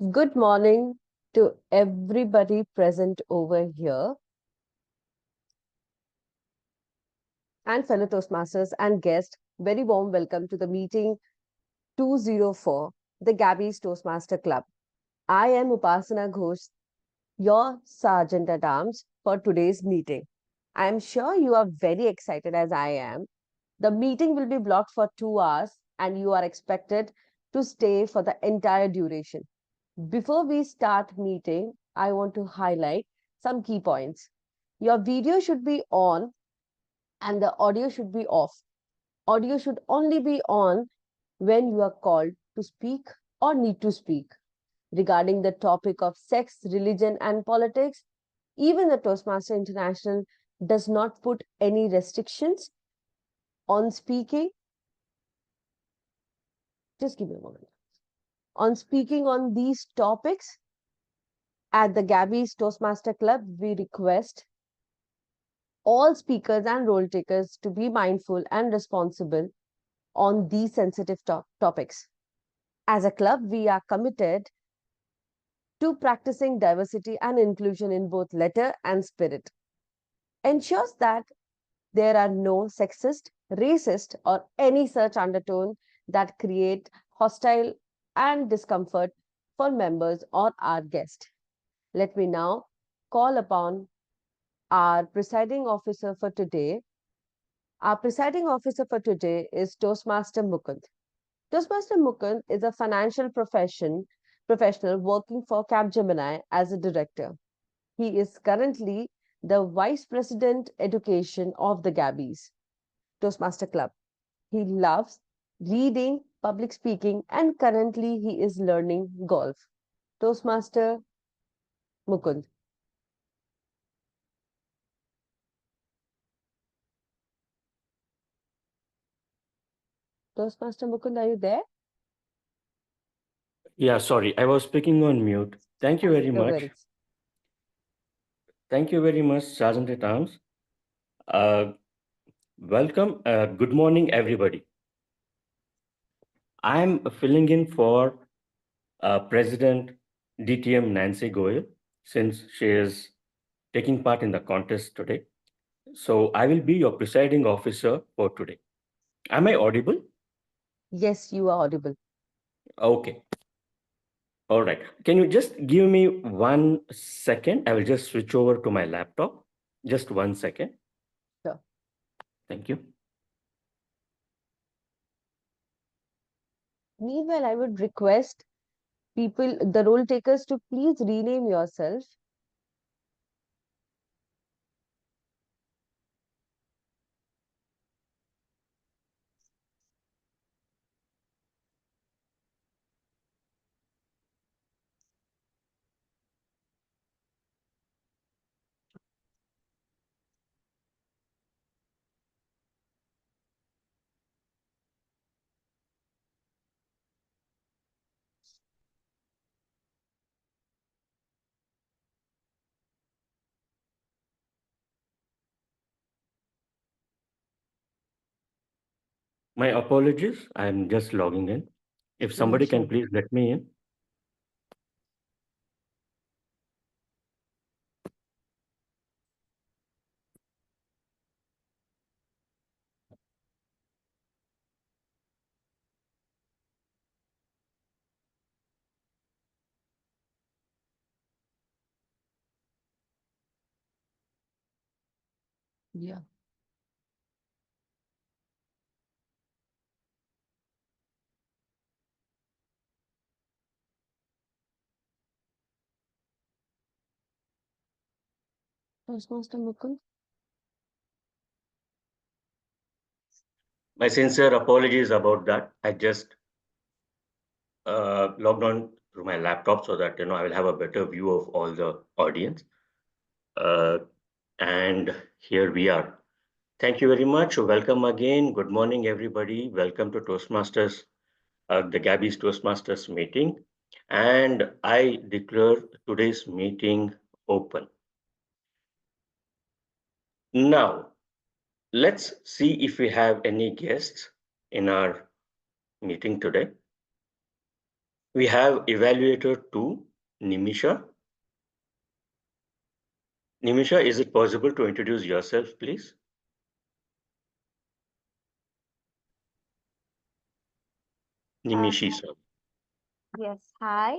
Good morning to everybody present over here and fellow Toastmasters and guests. Very warm welcome to the meeting 204, the Gabbys Toastmaster Club. I am Upasana Ghosh, your Sergeant at Arms for today's meeting. I am sure you are very excited as I am. The meeting will be blocked for 2 hours and you are expected to stay for the entire duration. Before we start meeting, I want to highlight some key points. Your video should be on and the audio should be off. Audio should only be on when you are called to speak or need to speak. Regarding the topic of sex, religion, and politics, even the Toastmaster International does not put any restrictions on speaking. Just give me a moment. On speaking on these topics, at the Gabbys Toastmaster Club, we request all speakers and role takers to be mindful and responsible on these sensitive topics. As a club, we are committed to practicing diversity and inclusion in both letter and spirit. Ensures that there are no sexist, racist, or any such undertone that create hostile and discomfort for members or our guest. Let me now call upon our presiding officer for today. Our presiding officer for today is Toastmaster Mukund. Toastmaster Mukund is a financial professional working for Capgemini as a director. He is currently the Vice President Education of the Gabbys Toastmaster Club. He loves reading, public speaking, and currently he is learning golf. Toastmaster Mukund. Toastmaster Mukund, are you there? Yeah, sorry, I was speaking on mute. Thank you very No much. worries. Thank you very much, Sergeant at Arms. Welcome. Good morning, everybody. I'm filling in for President DTM Nancy Goel since she is taking part in the contest today. So I will be your presiding officer for today. Am I audible? Yes, you are audible. Okay. All right. Can you just give me 1 second? I will just switch over to my laptop. Just 1 second. Sure. Thank you. Meanwhile, I would request people, the role takers, to please rename yourself. My apologies. I'm just logging in. If Yeah, somebody can sure. please let me in. Yeah. Toastmaster Mukund. My sincere apologies about that. I just logged on through my laptop so that I will have a better view of all the audience. Uh, and here we are. Thank you very much. Welcome again. Good morning, everybody. Welcome to Toastmasters, the Gabbys Toastmasters meeting. And I declare today's meeting open. Now, let's see if we have any guests in our meeting today. We have Evaluator 2, Nimisha. Nimisha, is it possible to introduce yourself, please? Nimishi, sir. Yes, hi.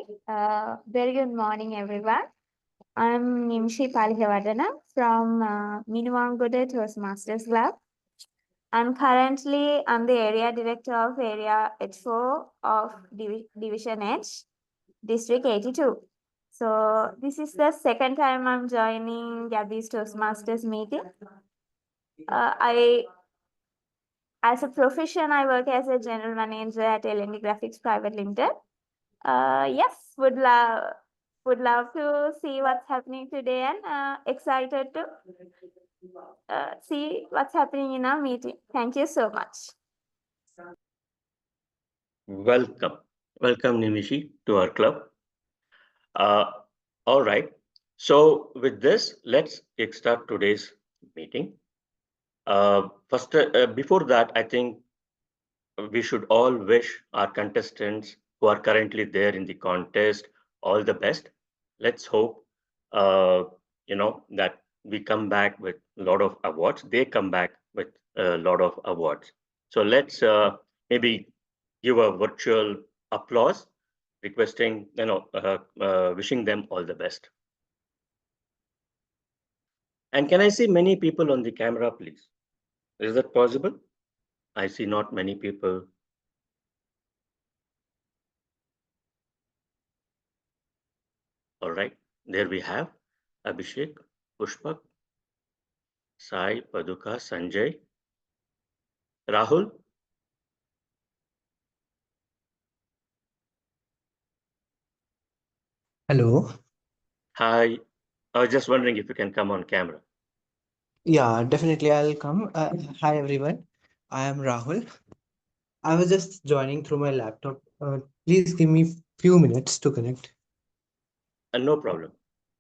Very good morning, everyone. I'm Nimshi Palihevadana from Minuwanguda Toastmasters Lab. And currently, I'm the area director of Area H4 of Division H, District 82. So this is the second time I'm joining Gabbys Toastmasters meeting. As a profession, I work as a general manager at L&D Graphics Private Limited. Yes, would love to see what's happening today and excited to see what's happening in our meeting. Thank you so much. Welcome. Welcome, Nimishi, to our club. All right. So with this, let's kickstart today's meeting. First, before that, I think we should all wish our contestants who are currently there in the contest all the best. Let's hope, that we come back with a lot of awards. They come back with a lot of awards. So let's maybe give a virtual applause, requesting, wishing them all the best. And can I see many people on the camera, please? Is that possible? I see not many people. All right, there we have Abhishek, Pushpak, Sai, Paduka, Sanjay, Rahul. Hello. Hi. I was just wondering if you can come on camera. Yeah, definitely I'll come. Hi everyone. I am Rahul. I was just joining through my laptop. Please give me few minutes to connect. No problem.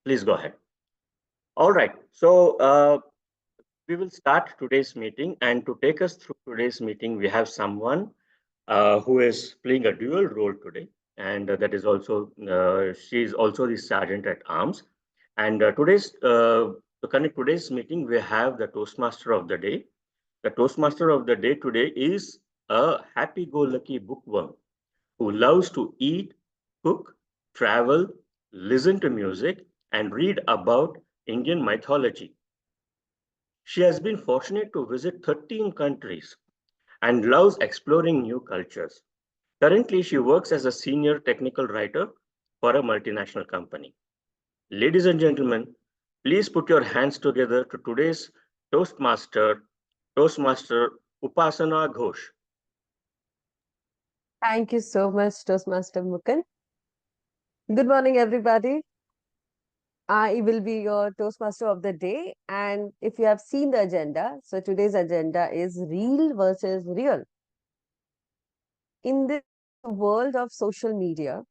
Please go ahead. All right. So we will start today's meeting. And to take us through today's meeting, we have someone who is playing a dual role today. And that is also, she is also the sergeant at arms. And to connect today's meeting, we have the Toastmaster of the day. The Toastmaster of the day today is a happy-go-lucky bookworm who loves to eat, cook, travel, listen to music, and read about Indian mythology. She has been fortunate to visit 13 countries and loves exploring new cultures. Currently, she works as a senior technical writer for a multinational company. Ladies and gentlemen, please put your hands together to today's Toastmaster Upasana Ghosh. Thank you so much, Toastmaster Mukund. Good morning, everybody. I will be your Toastmaster of the day. And if you have seen the agenda, so today's agenda is real versus real. In this world of social media,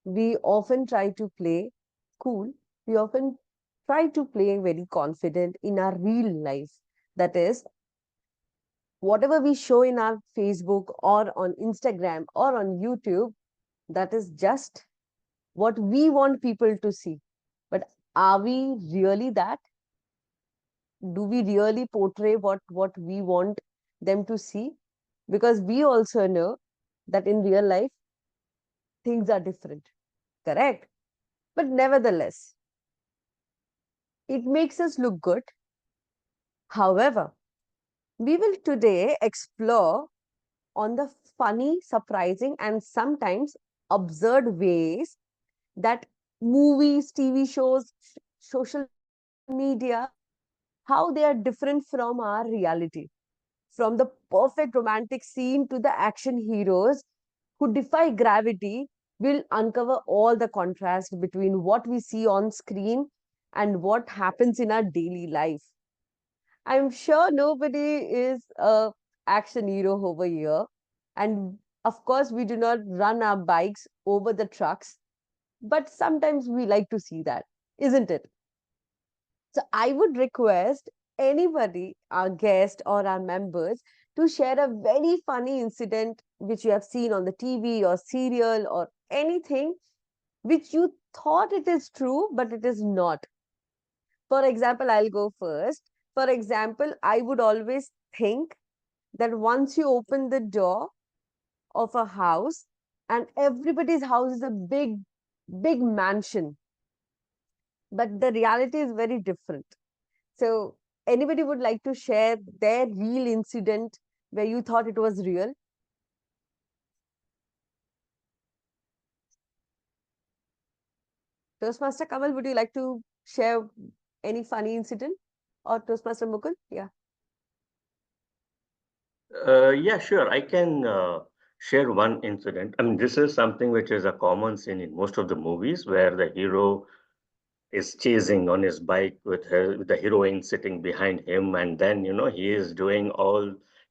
we often try to play cool. We often try to play very confident in our real life. That is, whatever we show in our Facebook or on Instagram or on YouTube, that is just what we want people to see. But are we really that? Do we really portray what we want them to see? Because we also know that in real life, things are different, correct? But nevertheless, it makes us look good. However, we will today explore on the funny, surprising, and sometimes absurd ways that movies, TV shows, social media, how they are different from our reality. From the perfect romantic scene to the action heroes who defy gravity, we'll uncover all the contrast between what we see on screen and what happens in our daily life. I'm sure nobody is a action hero over here. And of course, we do not run our bikes over the trucks, but sometimes we like to see that, isn't it? So I would request anybody, our guest or our members, to share a very funny incident which you have seen on the TV or serial or anything which you thought it is true, but it is not. For example, I'll go first. For example, I would always think that once you open the door of a house, and everybody's house is a big, big mansion, but the reality is very different. So, anybody would like to share their real incident where you thought it was real? Toastmaster Kamal, would you like to share any funny incident? Or Toastmaster Mukund? Yeah. Yeah, sure. I can share one incident. I mean, this is something which is a common scene in most of the movies where the hero is chasing on his bike with the heroine sitting behind him, and then he is doing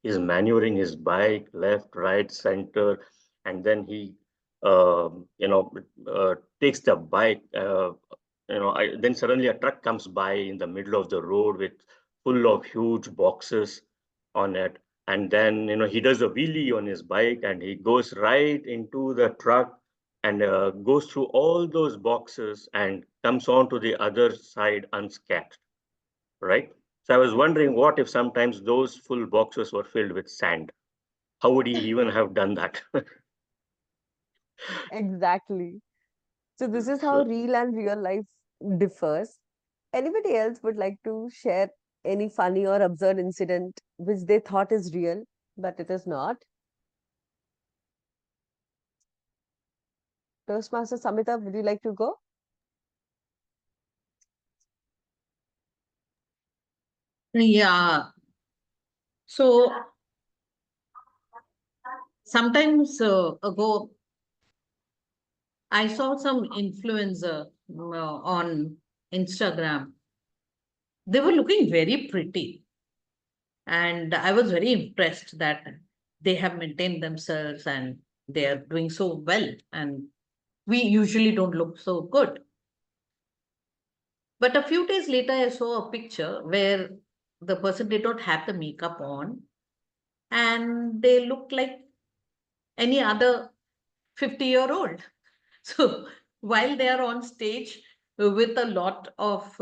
he's maneuvering his bike left, right, center, and then he takes the bike. Then suddenly a truck comes by in the middle of the road with full of huge boxes on it, and then he does a wheelie on his bike and he goes right into the truck and goes through all those boxes and comes on to the other side unscathed, right? So I was wondering, what if sometimes those full boxes were filled with sand? How would he even have done that? Exactly. So this is how So, real and real life differs. Anybody else would like to share any funny or absurd incident which they thought is real, but it is not? Toastmaster Samita, would you like to go? Yeah. So sometimes ago, I saw some influencer on Instagram. They were looking very pretty, and I was very impressed that they have maintained themselves and they are doing so well. And we usually don't look so good. But a few days later, I saw a picture where the person did not have the makeup on, and they looked like any other 50-year-old. So while they are on stage with a lot of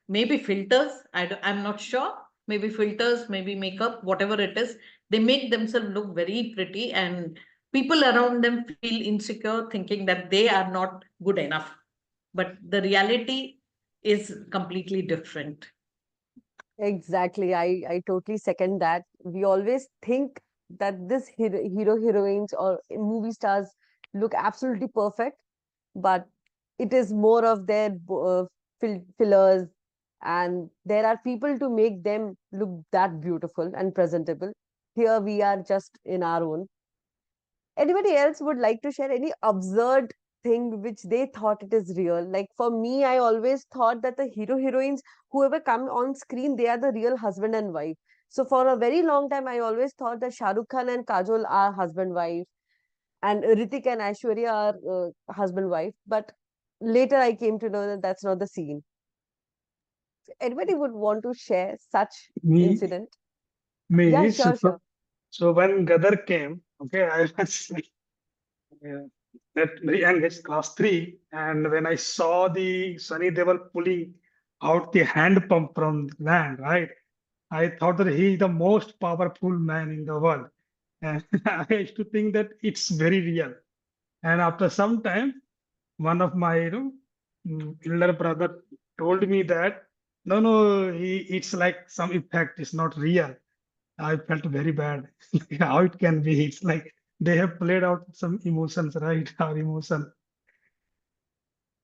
maybe filters, I'm not sure, maybe filters, maybe makeup, whatever it is, they make themselves look very pretty, and people around them feel insecure, thinking that they are not good enough. But the reality is completely different. Exactly. I totally second that. We always think that this heroines or movie stars look absolutely perfect, but it is more of their fillers, and there are people to make them look that beautiful and presentable. Here we are just in our own. Anybody else would like to share any absurd thing which they thought it is real? Like for me, I always thought that the heroines, whoever come on screen, they are the real husband and wife. So for a very long time, I always thought that Shah Rukh Khan and Kajol are husband wife, and Ritik and Aishwarya are husband wife. But later, I came to know that that's not the scene. Anybody would want to share such Me, incident? Yeah, me. sure, sure. So when Gadar came, okay, I was like, uh, at very young age, class three, and when I saw the Sunny Deol pulling out the hand pump from land, right, I thought that he is the most powerful man in the world, and I used to think that it's very real. And after some time, one of my elder brother told me that no, it's like some effect, it's not real. I felt very bad. How it can be? It's like they have played out some emotions, right? Our emotion.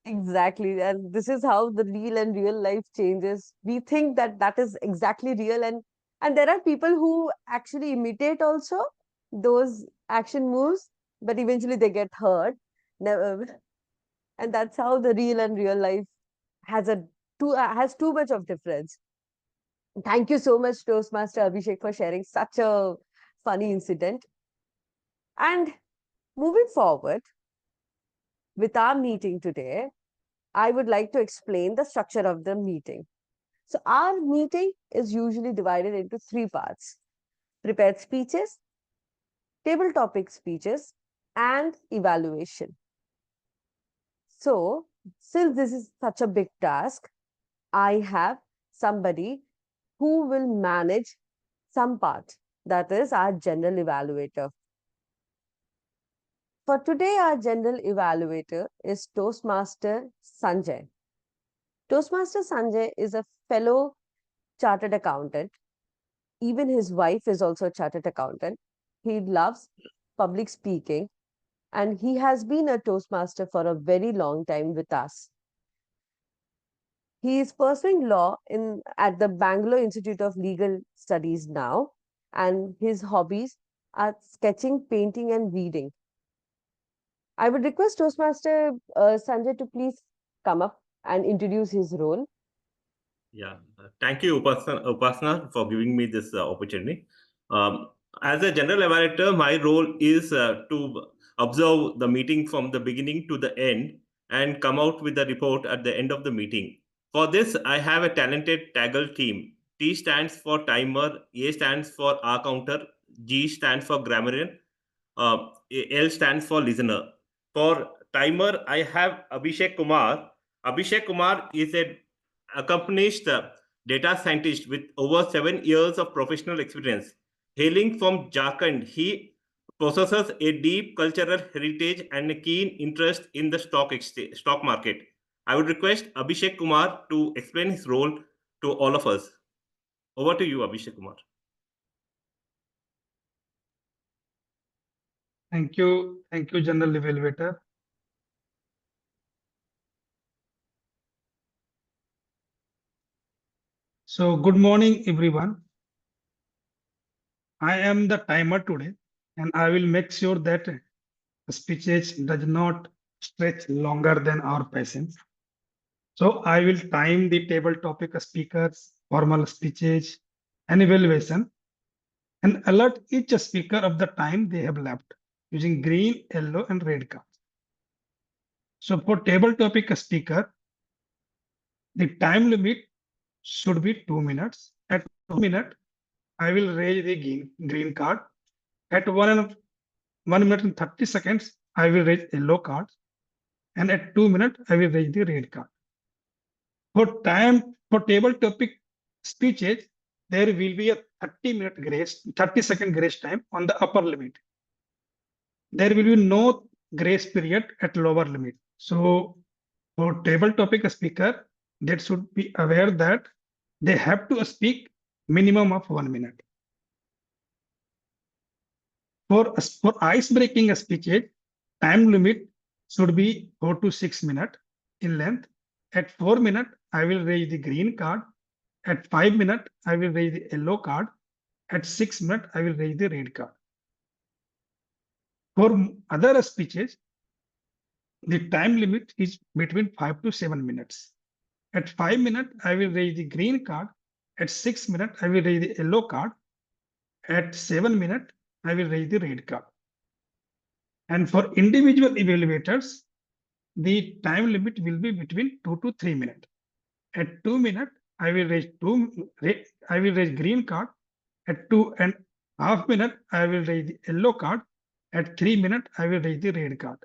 Exactly. And this is how the real and real life changes. We think that that is exactly real, and there are people who actually imitate also those action moves, but eventually they get hurt. Never, and that's how the real and real life has too much of difference. Thank you so much, Toastmaster Abhishek, for sharing such a funny incident. And moving forward with our meeting today, I would like to explain the structure of the meeting. So, our meeting is usually divided into three parts: prepared speeches, table topic speeches, and evaluation. So, since this is such a big task, I have somebody who will manage some part, that is our general evaluator. For today, our general evaluator is Toastmaster Sanjay. Toastmaster Sanjay is a fellow chartered accountant. Even his wife is also a chartered accountant. He loves public speaking and he has been a Toastmaster for a very long time with us. He is pursuing law at the Bangalore Institute of Legal Studies now, and his hobbies are sketching, painting, and reading. I would request Toastmaster Sanjay to please come up and introduce his role. Yeah, thank you, Upasana, for giving me this opportunity. As a general evaluator, my role is to observe the meeting from the beginning to the end and come out with a report at the end of the meeting. For this, I have a talented TAGL team. T stands for timer, A stands for R counter, G stands for grammarian, L stands for listener. For timer, I have Abhishek Kumar. Abhishek Kumar is a accomplished data scientist with over 7 years of professional experience. Hailing from Jharkhand, he possesses a deep cultural heritage and a keen interest in the stock market. I would request Abhishek Kumar to explain his role to all of us. Over to you, Abhishek Kumar. Thank you, General Evaluator. So, good morning, everyone. I am the timer today, and I will make sure that the speeches does not stretch longer than our patience. So, I will time the table topic speakers, formal speeches, and evaluation, and alert each speaker of the time they have left using green, yellow, and red cards. So, for table topic speaker, the time limit should be 2 minutes. At 2 minutes, I will raise the green card. At 1 minute and 30 seconds, I will raise yellow card. And at 2 minutes, I will raise the red card. For table topic speeches, there will be a 30-second grace time on the upper limit. There will be no grace period at lower limit. So for table topic speaker, they should be aware that they have to speak minimum of 1 minute. For ice-breaking speeches, time limit should be 4 to 6 minutes in length. At 4 minutes, I will raise the green card. At 5 minutes, I will raise the yellow card. At 6 minutes, I will raise the red card. For other speeches, the time limit is between 5 to 7 minutes. At 5 minutes, I will raise the green card. At 6 minutes, I will raise the yellow card. At 7 minutes, I will raise the red card. And for individual evaluators, the time limit will be between 2 to 3 minutes. At 2 minutes, I will raise green card. At 2.5 minutes, I will raise the yellow card. At 3 minutes, I will raise the red card.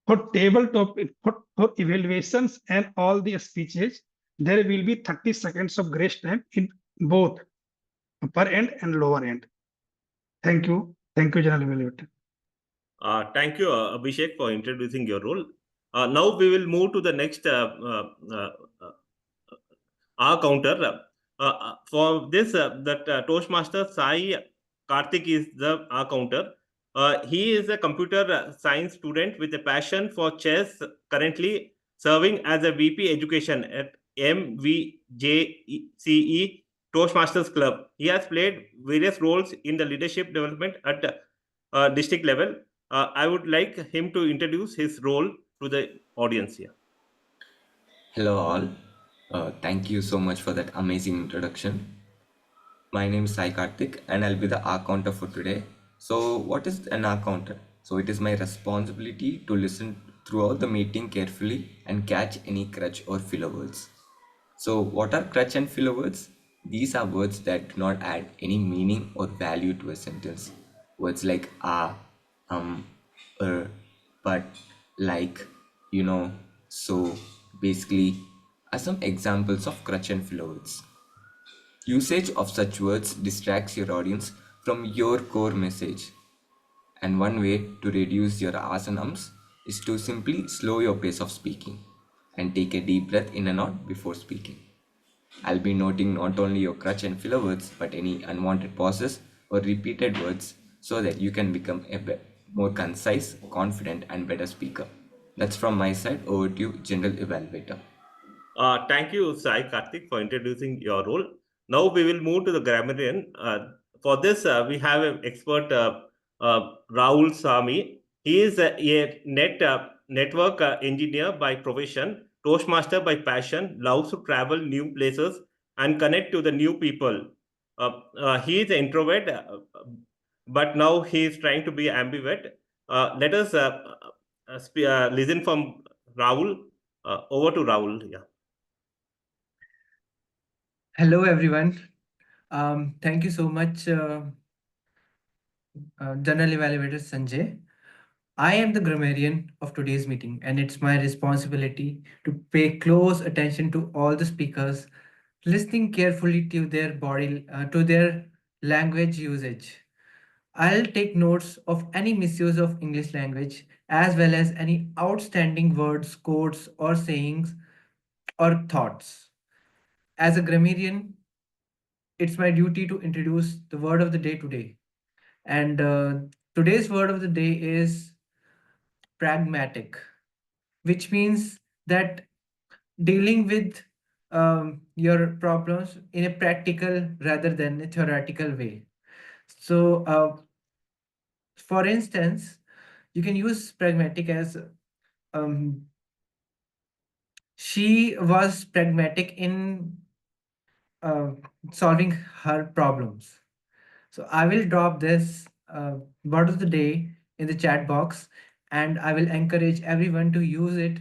For table topic, for evaluations and all the speeches, there will be 30 seconds of grace time in both upper end and lower end. Thank you, General Evaluator. Thank you, Abhishek, for introducing your role. Now we will move to the next R counter. For this, Toastmaster Sai Karthik is the R counter. He is a computer science student with a passion for chess, currently serving as a VP education at MVJCE Toastmasters Club. He has played various roles in the leadership development at district level. I would like him to introduce his role to the audience here. Hello all. Thank you so much for that amazing introduction. My name is Sai Karthik and I'll be the R counter for today. So what is an R counter? So it is my responsibility to listen throughout the meeting carefully and catch any crutch or filler words. So what are crutch and filler words? These are words that do not add any meaning or value to a sentence. Words like but, like, So basically are some examples of crutch and filler words. Usage of such words distracts your audience from your core message. And one way to reduce your ahs and ums is to simply slow your pace of speaking and take a deep breath in and out before speaking. I'll be noting not only your crutch and filler words but any unwanted pauses or repeated words so that you can become a more concise, confident, and better speaker. That's from my side. Over to you, General Evaluator. Thank you, Sai Karthik, for introducing your role. Now we will move to the grammarian. For this, we have an expert, Rahul Sami. He is a network engineer by profession, Toastmaster by passion, loves to travel new places and connect to the new people. He is an introvert, but now he is trying to be ambivert. Let us listen from Rahul. Over to Rahul. Yeah. Hello, everyone. Thank you so much, General Evaluator Sanjay. I am the grammarian of today's meeting, and it's my responsibility to pay close attention to all the speakers, listening carefully to their to their language usage. I'll take notes of any misuse of English language as well as any outstanding words, quotes, or sayings or thoughts. As a grammarian, it's my duty to introduce the word of the day today. And today's word of the day is pragmatic, which means that dealing with your problems in a practical rather than a theoretical way. So, for instance, you can use pragmatic as um, she was pragmatic in uh, solving her problems. So I will drop this word of the day in the chat box, and I will encourage everyone to use it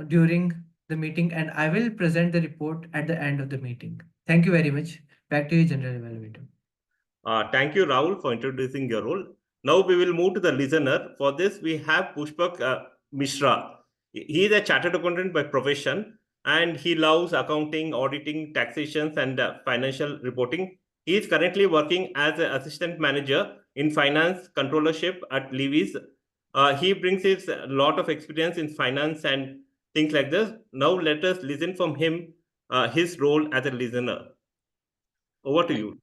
during the meeting, and I will present the report at the end of the meeting. Thank you very much. Back to you, General Evaluator. Thank you, Rahul, for introducing your role. Now we will move to the listener. For this, we have Pushpak Mishra. He is a chartered accountant by profession, and he loves accounting, auditing, taxations, and financial reporting. He is currently working as an assistant manager in finance controllership at Levy's. He brings his lot of experience in finance and things like this. Now let us listen from him, his role as a listener. Over to you.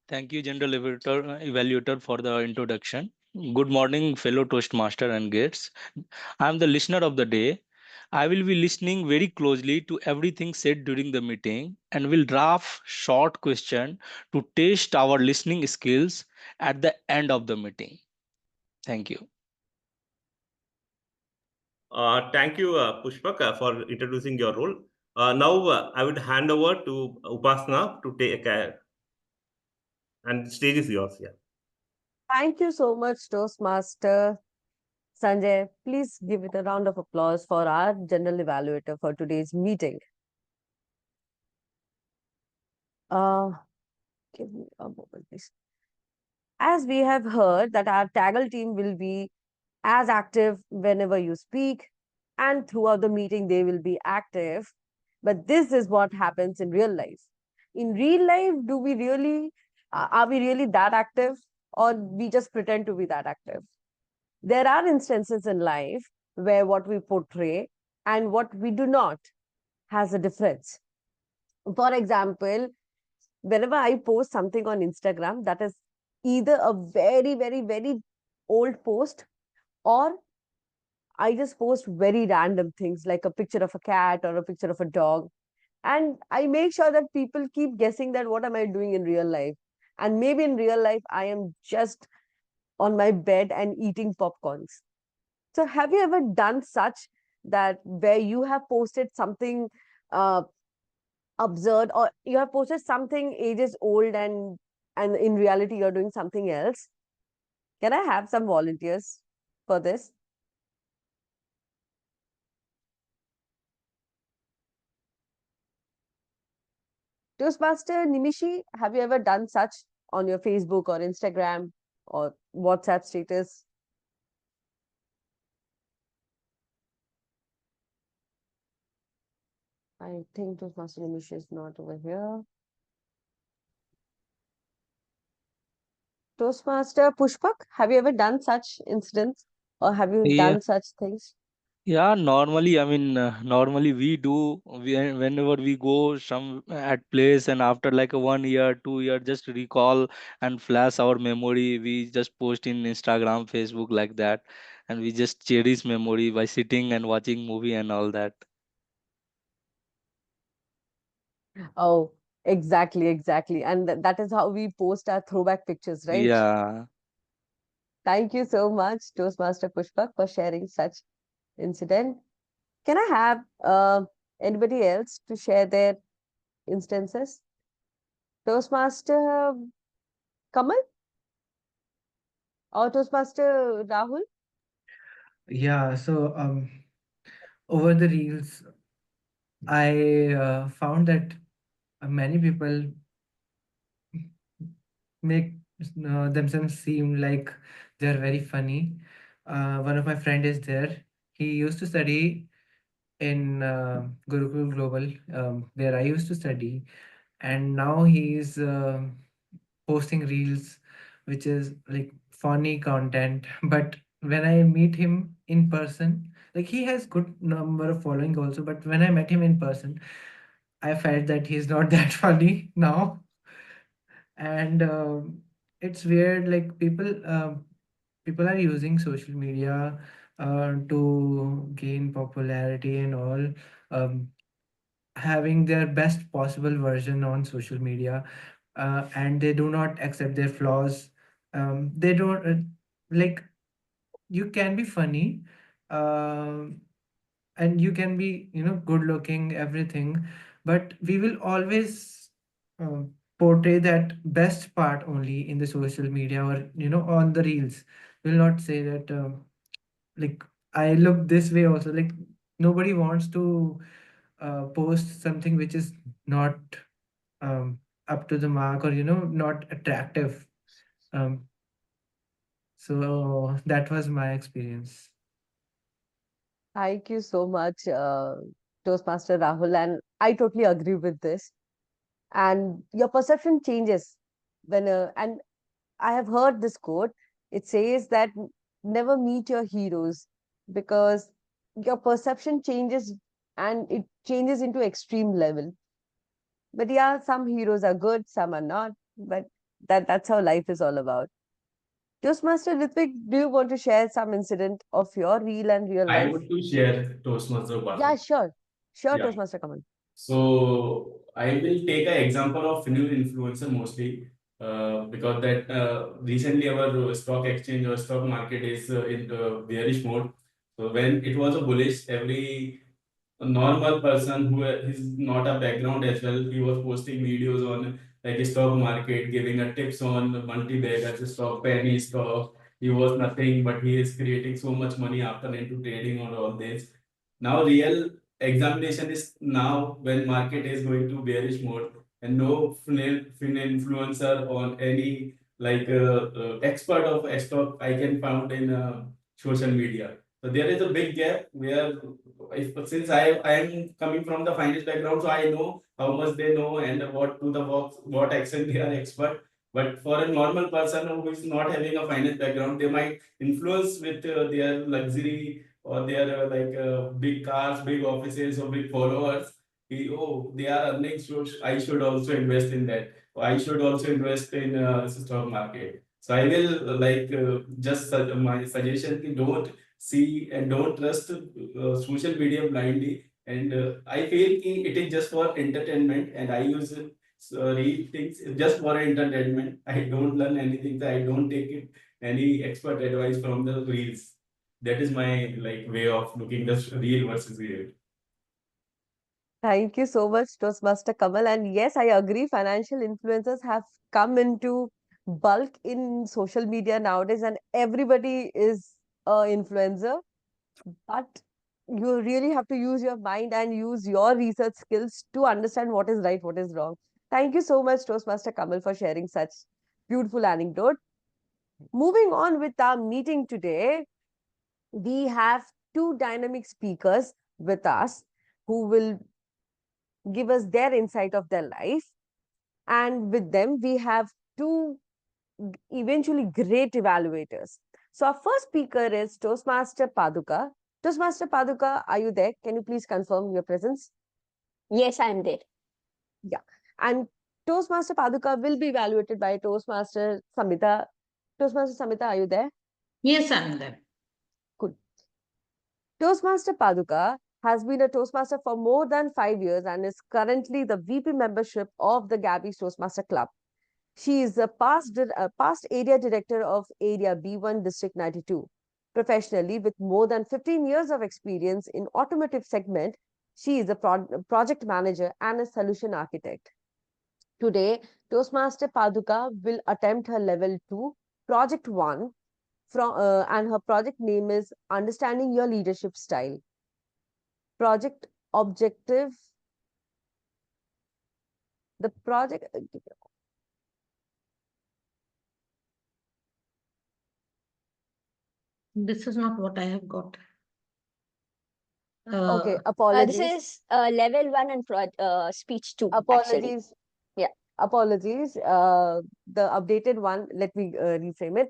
Thank you, General Evaluator, for the introduction. Good morning, fellow Toastmaster and guests. I am the listener of the day. I will be listening very closely to everything said during the meeting and will draft short question to test our listening skills at the end of the meeting. Thank you. Thank you, Pushpak, for introducing your role. Now, I would hand over to Upasana to take and the stage is yours. Yeah. Thank you so much, Toastmaster Sanjay. Please give it a round of applause for our general evaluator for today's meeting. Give me a moment, please. As we have heard that our TAGL team will be as active whenever you speak, and throughout the meeting they will be active. But this is what happens in real life. In real life, do we really are we really that active, or we just pretend to be that active? There are instances in life where what we portray and what we do not has a difference. For example, whenever I post something on Instagram that is either a very, very, very old post, or I just post very random things like a picture of a cat or a picture of a dog. And I make sure that people keep guessing that what am I doing in real life? And maybe in real life, I am just on my bed and eating popcorns. So have you ever done such that where you have posted something absurd, or you have posted something ages old and in reality you're doing something else? Can I have some volunteers for this? Toastmaster Nimishi, have you ever done such on your Facebook or Instagram or WhatsApp status? I think Toastmaster Mishra is not over here. Toastmaster Pushpak, have you ever done such incidents or have you Yeah. done such things? Yeah, normally, normally we do whenever we go some at place and after like a 1 year, 2 year, just recall and flash our memory. We just post in Instagram, Facebook like that, and we just cherish memory by sitting and watching movie and all that. Oh, exactly, exactly. And that is how we post our throwback pictures, right? Yeah. Thank you so much, Toastmaster Pushpak, for sharing such incident. Can I have anybody else to share their instances? Toastmaster Kamal or Toastmaster Rahul? Yeah, so over the reels, I found that many people make themselves seem like they're very funny. One of my friend is there. He used to study in Gurukul Global, where I used to study, and now he's posting reels, which is like funny content. But when I meet him in person, like he has good number of following also, but when I met him in person, I felt that he's not that funny now. And it's weird, like people are using social media to gain popularity and all, um, having their best possible version on social media, and they do not accept their flaws. They don't like, you can be funny, um, and you can be, good looking, everything, but we will always portray that best part only in the social media, or on the reels. We'll not say that like I look this way also. Like nobody wants to post something which is not um, up to the mark, or not attractive. um, so that was my experience. Thank you so much, Toastmaster Rahul. And I totally agree with this. And your perception changes and I have heard this quote. It says that never meet your heroes because your perception changes and it changes into extreme level. But yeah, some heroes are good, some are not. But that's how life is all about. Toastmaster Ritvik, do you want to share some incident of your real and real I life? want to share Toastmaster Yeah, Upasana. sure. Sure, Yeah. Toastmaster Kamal. So I will take an example of new influencer mostly, because that recently our stock exchange or stock market is in bearish mode. So when it was a bullish, every normal person who is not a background as well, he was posting videos on like stock market, giving a tips on multi-baggers stock, penny stock. He was nothing, but he is creating so much money after into trading on all this. Now real examination is now when market is going to bearish mode, and no fin influencer on any like expert of stock I can found in social media. So there is a big gap where, since I am coming from the finance background, so I know how much they know and what to the what action they are expert. But for a normal person who is not having a finance background, they might influence with their luxury or their big cars, big offices, or big followers. Oh, they are earning, so I should also invest in that. Or I should also invest in stock market. So I will just my suggestion: don't see and don't trust social media blindly. And I feel it is just for entertainment, and I use read things just for entertainment. I don't learn anything. I don't take it, any expert advice from the reels. That is my way of looking the real versus real. Thank you so much, Toastmaster Kamal. And yes, I agree. Financial influencers have come into bulk in social media nowadays, and everybody is a influencer. But you really have to use your mind and use your research skills to understand what is right, what is wrong. Thank you so much, Toastmaster Kamal, for sharing such beautiful anecdote. Moving on with our meeting today, we have two dynamic speakers with us who will give us their insight of their life. And with them, we have two eventually great evaluators. So our first speaker is Toastmaster Paduka. Toastmaster Paduka, are you there? Can you please confirm your presence? Yes, I'm there. Yeah. And Toastmaster Paduka will be evaluated by Toastmaster Samita. Toastmaster Samita, are you there? Yes, I'm there. Good. Toastmaster Paduka has been a Toastmaster for more than 5 years and is currently the VP membership of the Gabbys Toastmaster Club. She is a past area director of Area B1 District 92. Professionally, with more than 15 years of experience in automotive segment, she is a project manager and a solution architect. Today, Toastmaster Paduka will attempt her level 2, project 1, and her project name is Understanding Your Leadership Style. Project objective. The project. This is not what I have got. Okay, This apologies. is level 1 and speech 2. Actually. Apologies. Yeah. Apologies. The updated one, let me reframe it.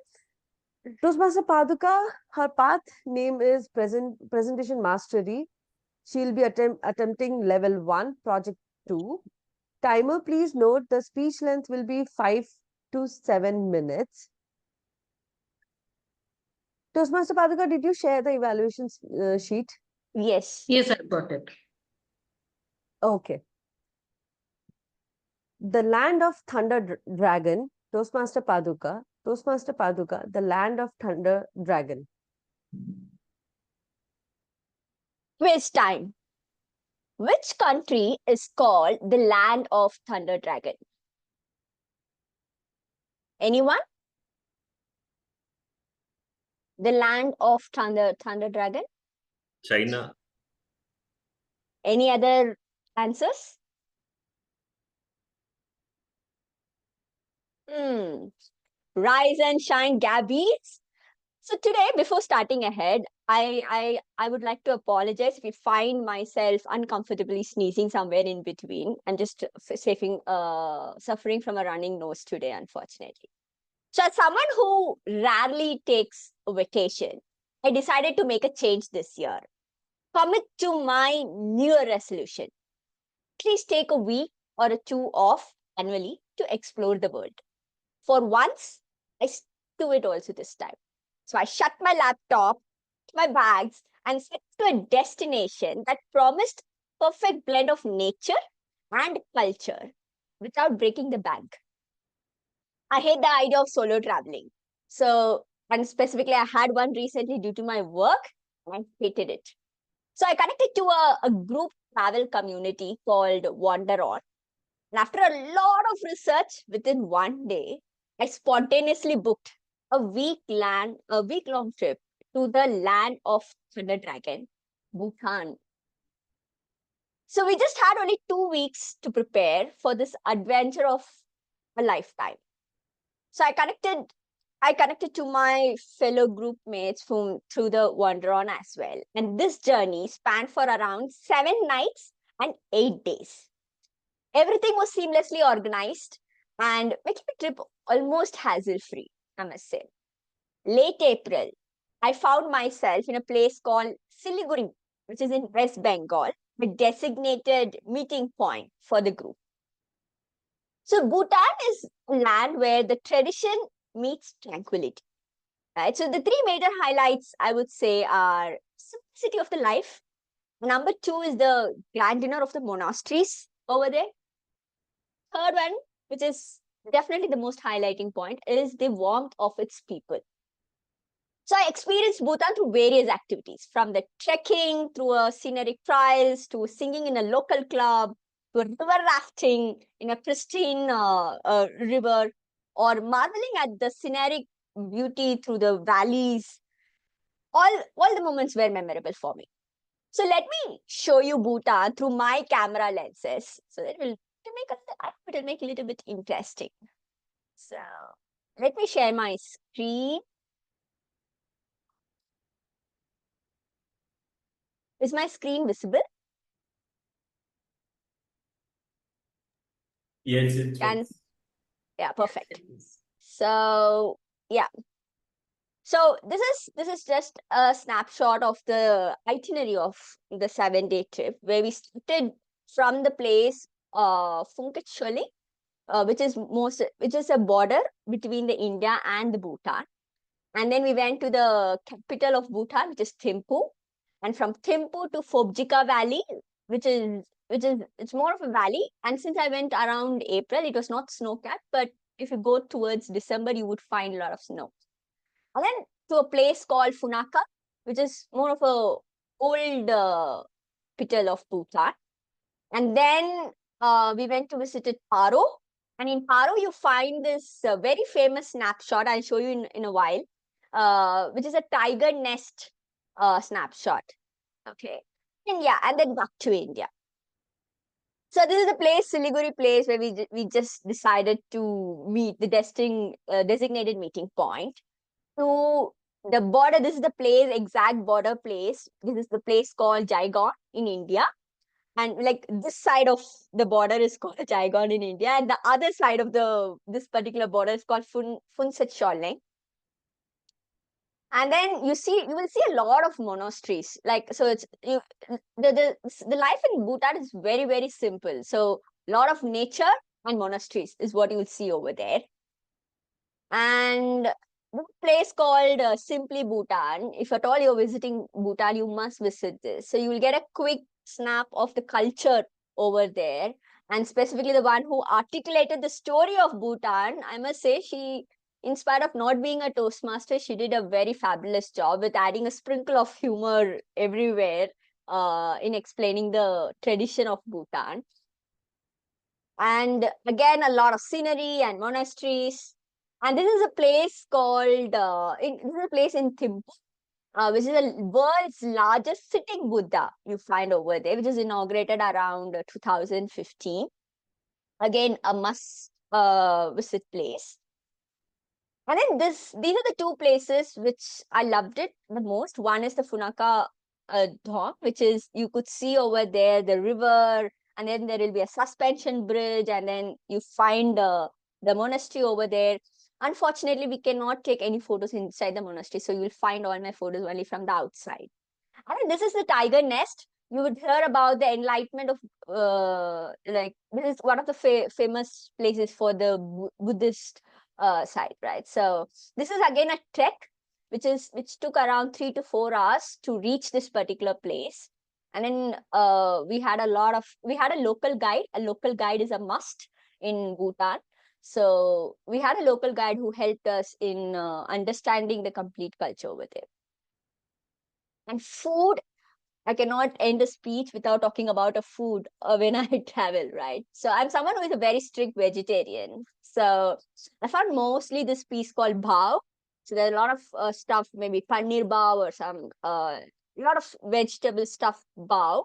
Toastmaster Paduka, her path name is Presentation Mastery. She'll be attempting level 1, project 2. Timer, please note the speech length will be 5 to 7 minutes. Toastmaster Paduka, did you share the evaluation sheet? Yes. Yes, I've got it. Okay. The Land of Thunder Dragon, Toastmaster Paduka. Toastmaster Paduka, the Land of Thunder Dragon. Quiz time. Which country is called the Land of Thunder Dragon? Anyone? The Land of Thunder Dragon? China. Any other answers? Rise and shine, Gabbys. So today, before starting ahead, I would like to apologize if you find myself uncomfortably sneezing somewhere in between and just suffering from a running nose today, unfortunately. So as someone who rarely takes a vacation, I decided to make a change this year. Commit to my New Year resolution. Please take a week or a 2 off annually to explore the world. For once, I do it also this time. So I shut my laptop, my bags, and set to a destination that promised perfect blend of nature and culture without breaking the bank. I hate the idea of solo traveling. So, and specifically, I had one recently due to my work, and I hated it. So I connected to a group travel community called Wander On. And after a lot of research within one day, I spontaneously booked a week-long trip to the land of Thunder Dragon, Bhutan. So we just had only 2 weeks to prepare for this adventure of a lifetime. So I connected to my fellow group mates through the Wander On as well. And this journey spanned for around 7 nights and 8 days. Everything was seamlessly organized and making the trip almost hassle-free, I must say. Late April, I found myself in a place called Siliguri, which is in West Bengal, a designated meeting point for the group. So Bhutan is a land where the tradition meets tranquility. Right? So the 3 major highlights, I would say, are simplicity of the life. Number 2 is the grandeur of the monasteries over there. Third one, which is definitely the most highlighting point, is the warmth of its people. So I experienced Bhutan through various activities, from the trekking, through scenic trials, to singing in a local club, to river rafting in a pristine river, or marveling at the scenic beauty through the valleys. All the moments were memorable for me. So let me show you Bhutan through my camera lenses, so that it'll make it a little bit interesting. So let me share my screen. Is my screen visible? Yes, it's And yeah, perfect. So yeah. So this is just a snapshot of the itinerary of the 7-day trip, where we started from the place Funkacholi, which is a border between the India and the Bhutan. And then we went to the capital of Bhutan, which is Thimphu. And from Thimphu to Phobjika Valley, it's more of a valley. And since I went around April, it was not snow-capped, but if you go towards December, you would find a lot of snow. And then to a place called Funaka, which is more of a old capital of Bhutan. And then we went to visit Paro. And in Paro, you find this very famous snapshot. I'll show you in a while, which is a tiger nest snapshot. Okay. And yeah, and then back to India. So this is the place, Siliguri place, where we just decided to meet the designated meeting point. To the border, this is the place, exact border place. This is the place called Jaigaon in India. And like this side of the border is called Jaigaon in India, and the other side of this particular border is called Phunset Sholeng. And then you will see a lot of monasteries. Like, so it's the life in Bhutan is very, very simple. So a lot of nature and monasteries is what you will see over there. And the place called Simply Bhutan. If at all you're visiting Bhutan, you must visit this. So you will get a quick snap of the culture over there, and specifically the one who articulated the story of Bhutan. I must say, she, in spite of not being a Toastmaster, she did a very fabulous job with adding a sprinkle of humor everywhere in explaining the tradition of Bhutan. And again, a lot of scenery and monasteries. And this is a place called, this is a place in Thimphu, which is the world's largest sitting Buddha you find over there, which is inaugurated around 2015. Again, a must visit place. And then these are the two places which I loved it the most. One is the Funaka Dham, which is, you could see over there the river, and then there will be a suspension bridge, and then you find the monastery over there. Unfortunately, we cannot take any photos inside the monastery, so you will find all my photos only from the outside. And then this is the tiger nest. You would hear about the enlightenment of, like, this is one of the famous places for the Buddhist side, right? So this is again a trek, which took around 3 to 4 hours to reach this particular place. And then we had a local guide. A local guide is a must in Bhutan. So we had a local guide who helped us in understanding the complete culture over there. And food, I cannot end a speech without talking about a food when I travel, right? So I'm someone who is a very strict vegetarian. So I found mostly this piece called bhav. So there's a lot of stuff, maybe paneer bhav or some, a lot of vegetable stuff bhav.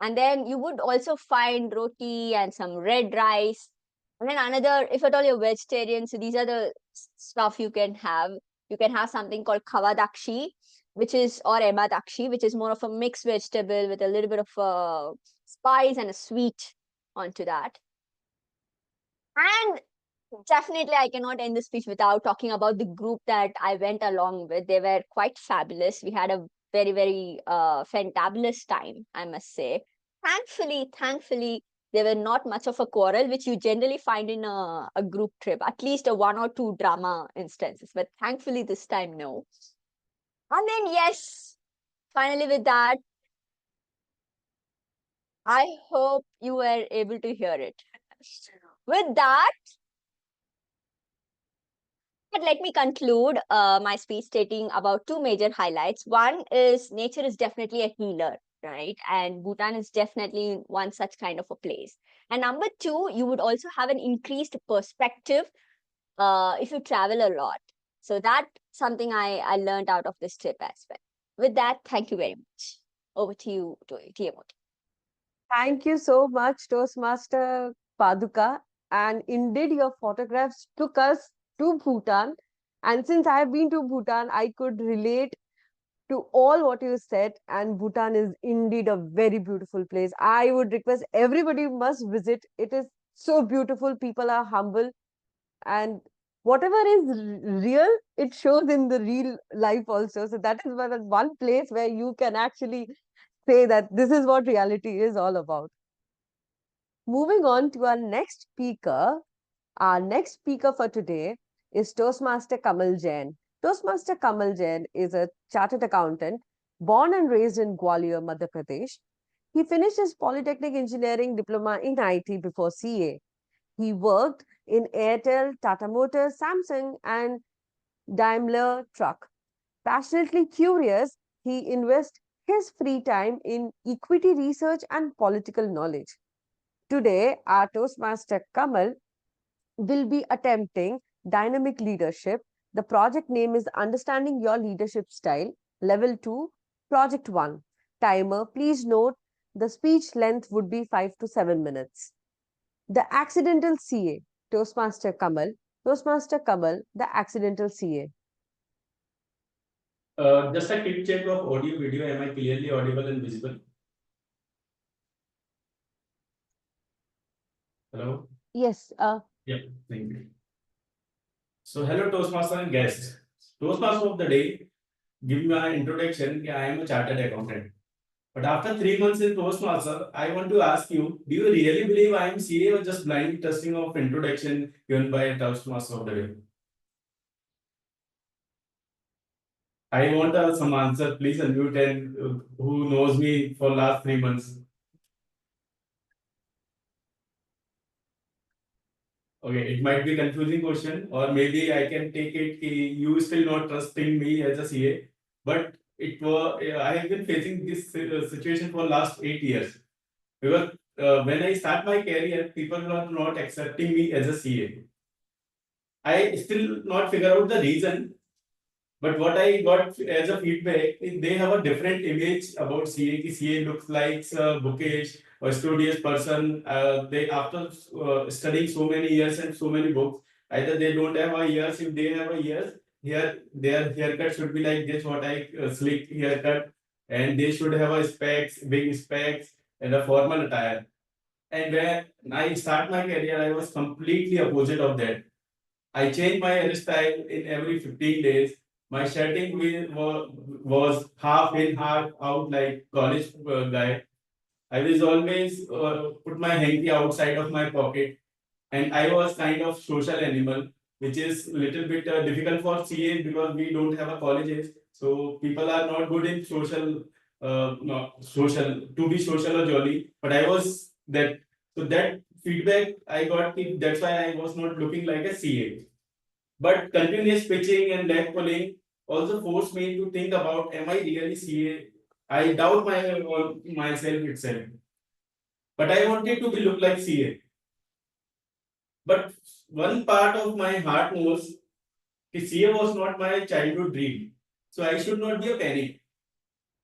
And then you would also find roti and some red rice. And then another, if at all you're vegetarian, so these are the stuff you can have. You can have something called kavadakshi, or emadakshi, which is more of a mixed vegetable with a little bit of spice and a sweet onto that. And definitely, I cannot end the speech without talking about the group that I went along with. They were quite fabulous. We had a very, very fantabulous time, I must say. Thankfully, there were not much of a quarrel, which you generally find in a group trip, at least a 1 or 2 drama instances. But thankfully, this time, no. And then, yes, finally with that, I hope you were able to hear it. With that, let me conclude my speech stating about 2 major highlights. One is nature is definitely a healer, right? And Bhutan is definitely one such kind of a place. And number 2, you would also have an increased perspective if you travel a lot. So that's something I learned out of this trip as well. With that, thank you very much. Over to you, TMOD. Thank you so much, Toastmaster Paduka. And indeed, your photographs took us to Bhutan. And since I have been to Bhutan, I could relate to all what you said. And Bhutan is indeed a very beautiful place. I would request everybody must visit. It is so beautiful. People are humble, and whatever is real, it shows in the real life also. So that is one place where you can actually say that this is what reality is all about. Moving on to our next speaker. Our next speaker for today is Toastmaster Kamal Jain. Toastmaster Kamal Jain is a chartered accountant born and raised in Gwalior, Madhya Pradesh. He finished his Polytechnic Engineering diploma in IT before CA. He worked in Airtel, Tata Motors, Samsung, and Daimler Truck. Passionately curious, he invests his free time in equity research and political knowledge. Today, our Toastmaster Kamal will be attempting dynamic leadership. The project name is Understanding Your Leadership Style, Level 2, Project 1. Timer, please note the speech length would be 5 to 7 minutes. The Accidental CA, Toastmaster Kamal. Toastmaster Kamal, the Accidental CA. Just a quick check of audio video. Am I clearly audible and visible? Hello? Yes. Yeah, thank you. So, hello, Toastmaster and guests. Toastmaster of the day, give me an introduction. I am a chartered accountant. But after 3 months in Toastmaster, I want to ask you, do you really believe I am CA or just blind testing of introduction given by a Toastmaster of the day? I want some answer. Please unmute and who knows me for last 3 months. Okay, it might be a confusing question, or maybe I can take it you still not trusting me as a CA, but I have been facing this situation for last 8 years because when I start my career, people were not accepting me as a CA. I still not figure out the reason, but what I got as a feedback, they have a different image about CA. CA looks like a bookish or studious person. They after studying so many years and so many books, either they don't have a years. If they have a years, here their haircut should be like this. What I slick haircut, and they should have a specs, big specs, and a formal attire. And when I start my career, I was completely opposite of that. I change my hairstyle in every 15 days. My shirting was half in, half out, like college guy. I was always put my hanky outside of my pocket, and I was kind of social animal, which is little bit difficult for CA because we don't have a colleges, so people are not good in social, social to be social or jolly. But I was that, so that feedback I got. That's why I was not looking like a CA. But continuous pitching and leg pulling also forced me to think about, am I really CA? I doubt myself itself. But I wanted to be look like CA. But one part of my heart knows that CA was not my childhood dream. So I should not be a panic.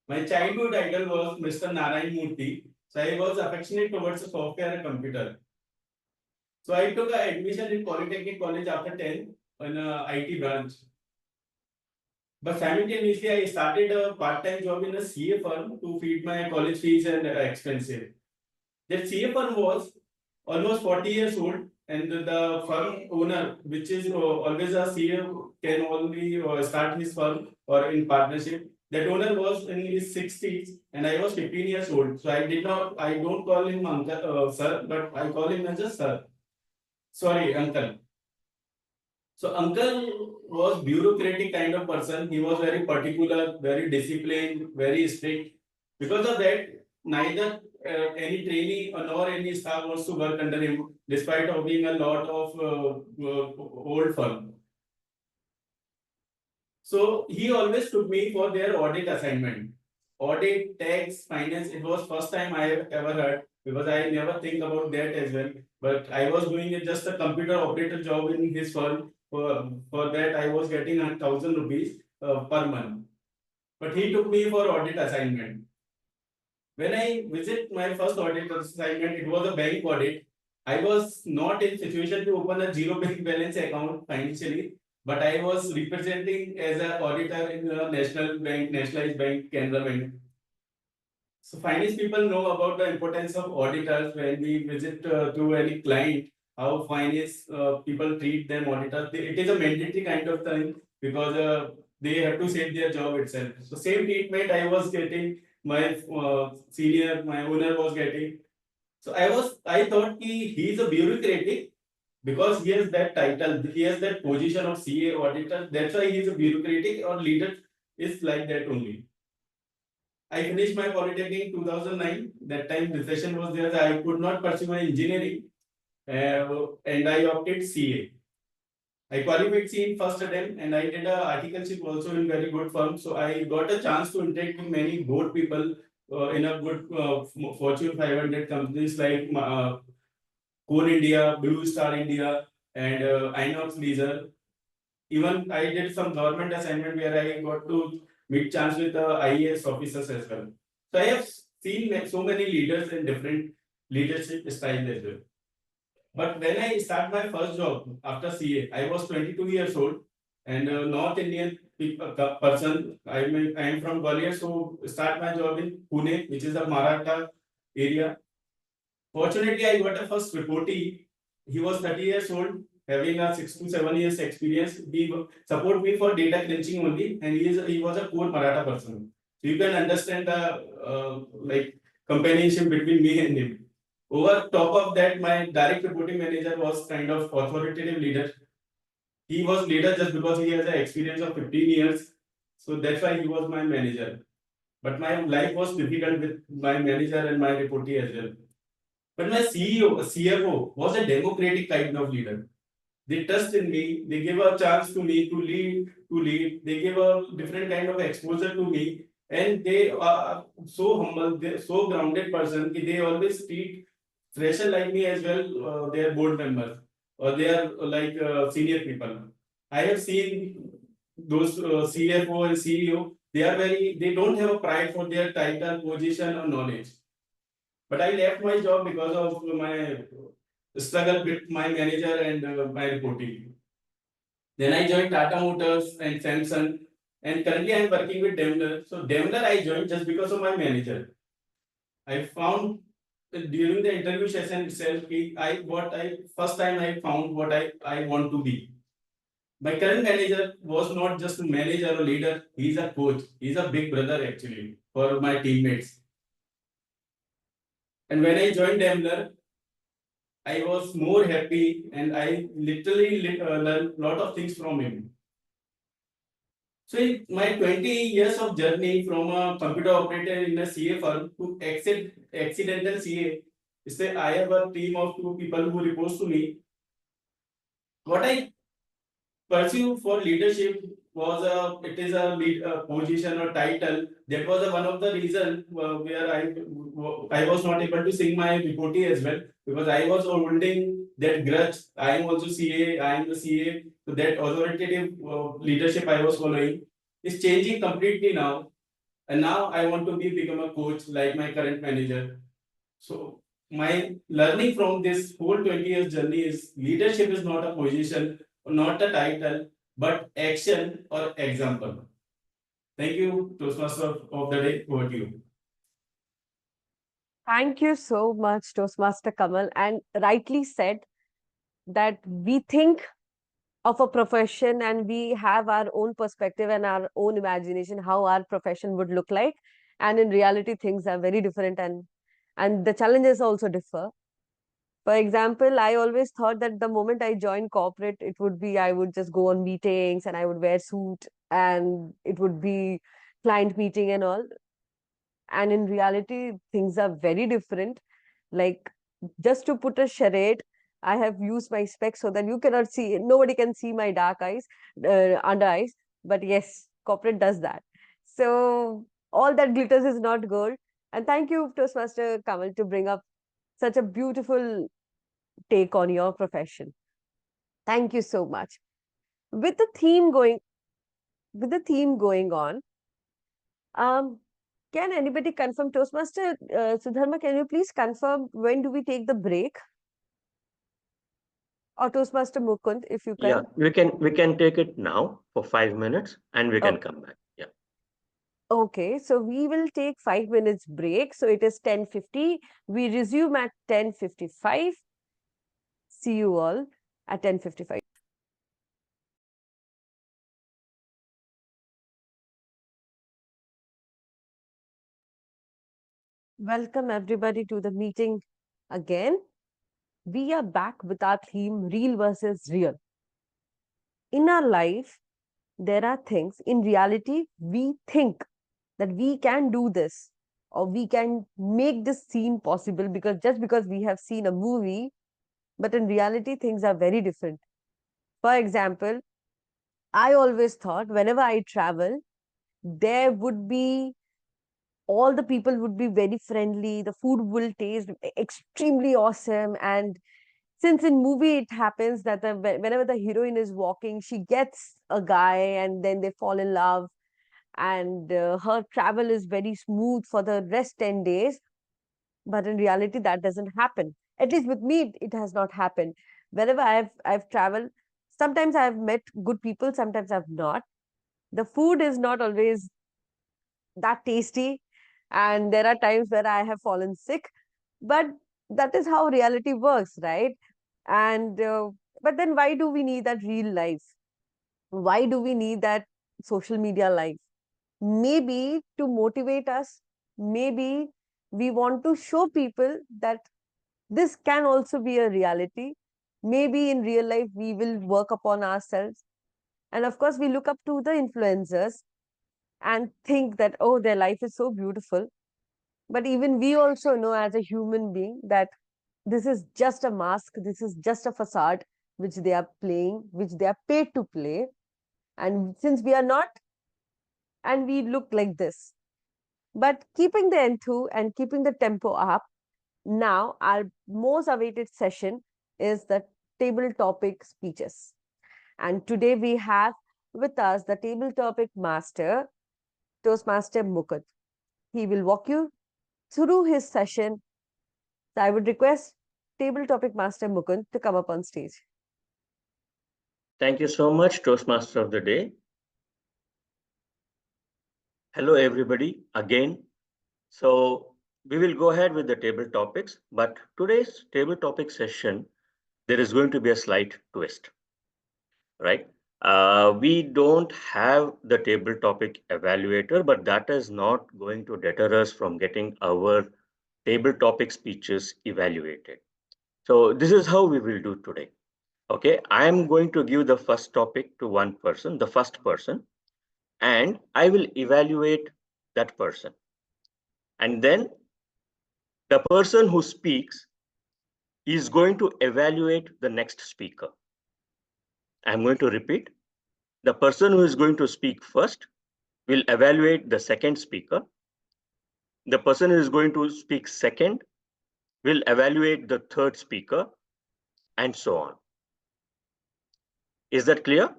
My childhood idol was Mr. Narayan Murthy. So I was affectionate towards the software and computer. So I took an admission in Polytechnic College after 10 in a IT branch. But simultaneously, I started a part-time job in a CA firm to feed my college fees and expenses. That CA firm was almost 40 years old, and the firm owner, which is always a CA, can only start his firm or in partnership. That owner was in his 60s, and I was 15 years old. So I don't call him uncle, sir, but I call him as a sir. Sorry, uncle. So uncle was bureaucratic kind of person. He was very particular, very disciplined, very strict. Because of that, neither any trainee nor any staff wants to work under him, despite of being a lot of old firm. So he always took me for their audit assignment. Audit, tax, finance, it was first time I have ever heard because I never think about that as well. But I was doing just a computer operator job in his firm. For that, I was getting 1,000 rupees per month. But he took me for audit assignment. When I visit my first audit assignment, it was a bank audit. I was not in situation to open a zero bank balance account financially, but I was representing as an auditor in a national bank, nationalized bank, Canada Bank. So finance people know about the importance of auditors when we visit to any client, how finance people treat them auditors. It is a mandatory kind of thing because they have to save their job itself. So same treatment I was getting, my senior, my owner was getting. So I thought he is a bureaucratic because he has that title, he has that position of CA auditor. That's why he is a bureaucratic or leader is like that only. I finished my polytechnic in 2009. That time recession was there. I could not pursue my engineering, and I opted CA. I qualified CA in first attempt, and I did a articleship also in very good firm. So I got a chance to interact with many board people in a good Fortune 500 companies like Coal India, Blue Star India, and Inox Leisure. Even I did some government assignment where I got to meet chance with the IAS officers as well. So I have seen so many leaders in different leadership styles as well. But when I start my first job after CA, I was 22 years old and North Indian person. I am from Gwalior, so start my job in Pune, which is a Maratha area. Fortunately, I got a first reportee. He was 30 years old, having a 6 to 7 years experience. He support me for data crunching only, and he was a core Maratha person. So you can understand the like companionship between me and him. Over top of that, my direct reporting manager was kind of authoritative leader. He was leader just because he has an experience of 15 years. So that's why he was my manager. But my life was difficult with my manager and my reportee as well. But my CEO, CFO was a democratic kind of leader. They trust in me. They give a chance to me to lead. They give a different kind of exposure to me. And they are so humble, they're so grounded person. They always treat fresher like me as well. They are board members or they are like senior people. I have seen those CFO and CEO. They don't have a pride for their title, position, or knowledge. But I left my job because of my struggle with my manager and my reporting. Then I joined Tata Motors and Samsung, and currently I am working with Daimler. So Daimler I joined just because of my manager. I found during the interview session itself, first time I found what I want to be. My current manager was not just a manager or leader, he's a coach. He's a big brother actually for my teammates. And when I joined Daimler, I was more happy and I literally learned a lot of things from him. So in my 20 years of journey from a computer operator in a CA firm to accidental CA, I have a team of 2 people who reports to me. What I pursue for leadership was a position or title. That was one of the reason where I was not able to sing my reportee as well because I was holding that grudge. I am also CA. I am the CA. So that authoritative leadership I was following is changing completely now. And now I want to become a coach like my current manager. So my learning from this whole 20 years journey is leadership is not a position, not a title, but action or example. Thank you, Toastmaster of the day. Over to you. Thank you so much, Toastmaster Kamal. And rightly said that we think of a profession and we have our own perspective and our own imagination how our profession would look like, and in reality things are very different, and the challenges also differ. For example, I always thought that the moment I joined corporate, it would be I would just go on meetings and I would wear suit and it would be client meeting and all. And in reality things are very different. Like, just to put a charade, I have used my specs so that you cannot see, nobody can see my dark eyes, under eyes. But yes, corporate does that. So all that glitters is not gold. And thank you, Toastmaster Kamal, to bring up such a beautiful take on your profession. Thank you so much. With the theme going, on, can anybody confirm, Toastmaster Sudharma, can you please confirm when do we take the break? Or Toastmaster Mukund, if you can. Yeah, we can take it now for 5 minutes and we can come back. Yeah. Okay, so we will take 5 minutes break. So it is 10:50. We resume at 10:55. See you all at 10:55. Welcome everybody to the meeting again. We are back with our theme real versus real. In our life, there are things, in reality, we think that we can do this or we can make this scene possible because we have seen a movie, but in reality, things are very different. For example, I always thought whenever I travel, there would be all the people would be very friendly, the food will taste extremely awesome, and since in movie it happens that whenever the heroine is walking, she gets a guy and then they fall in love, and her travel is very smooth for the rest 10 days. But in reality that doesn't happen. At least with me it has not happened. Whenever I've traveled, sometimes I've met good people, sometimes I've not. The food is not always that tasty, and there are times where I have fallen sick, but that is how reality works, right? And but then why do we need that real life? Why do we need that social media life? Maybe to motivate us, maybe we want to show people that this can also be a reality. Maybe in real life we will work upon ourselves, and of course we look up to the influencers and think that, oh, their life is so beautiful. But even we also know as a human being that this is just a mask, this is just a facade which they are playing, which they are paid to play. And since we are not, and we look like this. But keeping the enthu and keeping the tempo up, now our most awaited session is the table topic speeches. And today we have with us the table topic master, Toastmaster Mukund. He will walk you through his session. So I would request table topic master Mukund to come up on stage. Thank you so much, Toastmaster of the Day. Hello, everybody, again. So we will go ahead with the table topics, but today's table topic session, there is going to be a slight twist, right? We don't have the table topic evaluator, but that is not going to deter us from getting our table topic speeches evaluated. So this is how we will do today. Okay, I am going to give the first topic to one person, the first person, and I will evaluate that person. And then the person who speaks is going to evaluate the next speaker. I'm going to repeat. The person who is going to speak first will evaluate the second speaker. The person who is going to speak second will evaluate the third speaker, and so on. Is that clear?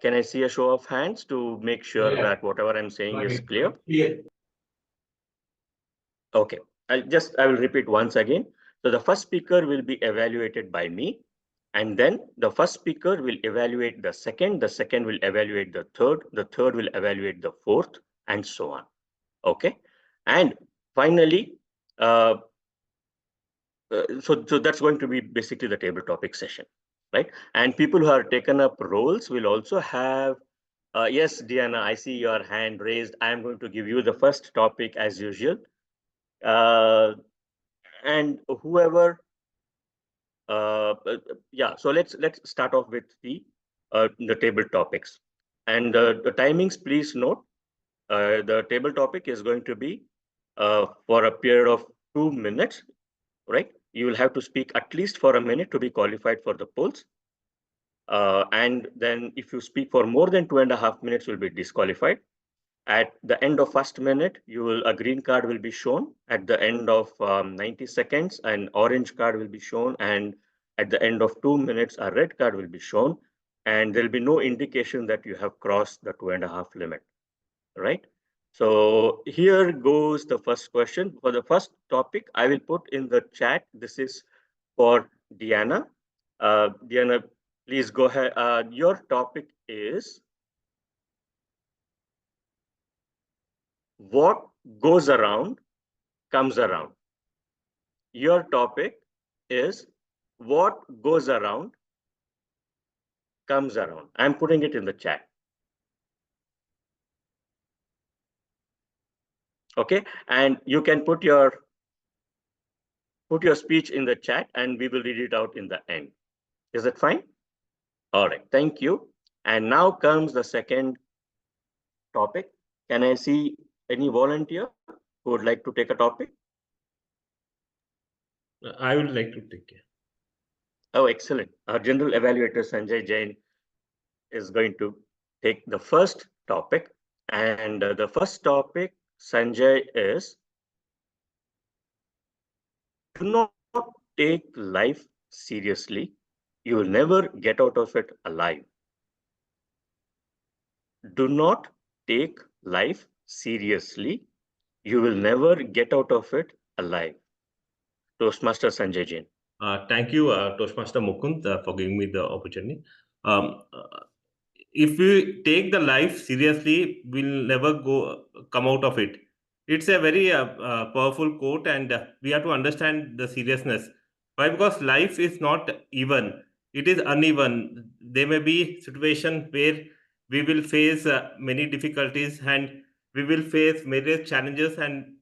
Can I see a show of hands to make sure that whatever I'm saying is clear? Okay, I will repeat once again. So the first speaker will be evaluated by me, and then the first speaker will evaluate the second will evaluate the third will evaluate the fourth, and so on. Okay, and finally, so that's going to be basically the table topic session, right? And people who have taken up roles will also have, yes, Diana, I see your hand raised. I am going to give you the first topic as usual. And whoever, yeah, so let's start off with the table topics. And the timings, please note, the table topic is going to be for a period of 2 minutes, right? You will have to speak at least for a minute to be qualified for the polls. And then if you speak for more than 2.5 minutes, you'll be disqualified. At the end of first minute, a green card will be shown. At the end of 90 seconds, an orange card will be shown. And at the end of 2 minutes, a red card will be shown. And there'll be no indication that you have crossed the 2.5 limit, right? So here goes the first question. For the first topic, I will put in the chat. This is for Diana. Diana, please go ahead. Your topic is what goes around comes around. Your topic is what goes around comes around. I'm putting it in the chat. Okay, and you can put your speech in the chat and we will read it out in the end. Is that fine? All right, thank you. And now comes the second topic. Can I see any volunteer who would like to take a topic? I would like to take it. Oh, excellent. Our General Evaluator Sanjay Jain is going to take the first topic. And the first topic, Sanjay, is do not take life seriously. You will never get out of it alive. Do not take life seriously. You will never get out of it alive. Toastmaster Sanjay Jain. Thank you, Toastmaster Mukund, for giving me the opportunity. If we take the life seriously, we'll never come out of it. It's a very powerful quote, and we have to understand the seriousness. Why? Because life is not even; it is uneven. There may be situation where we will face many difficulties, and we will face various challenges. And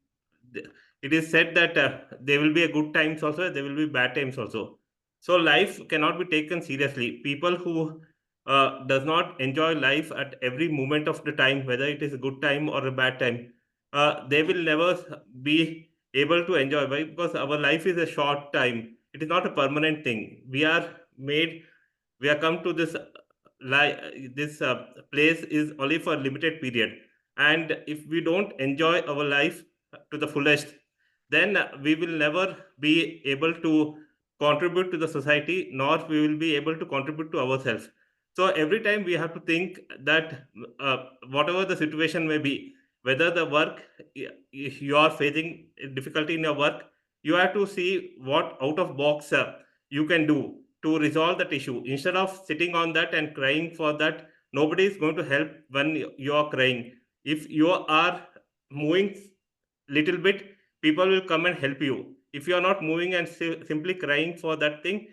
it is said that there will be a good times also, there will be bad times also. So life cannot be taken seriously. People who does not enjoy life at every moment of the time, whether it is a good time or a bad time, they will never be able to enjoy. Why? Because our life is a short time. It is not a permanent thing. We are come to this place is only for a limited period. And if we don't enjoy our life to the fullest, then we will never be able to contribute to the society, nor we will be able to contribute to ourselves. So every time we have to think that whatever the situation may be, whether the work, if you are facing difficulty in your work, you have to see what out of box you can do to resolve that issue. Instead of sitting on that and crying for that, nobody is going to help when you are crying. If you are moving little bit, people will come and help you. If you are not moving and simply crying for that thing,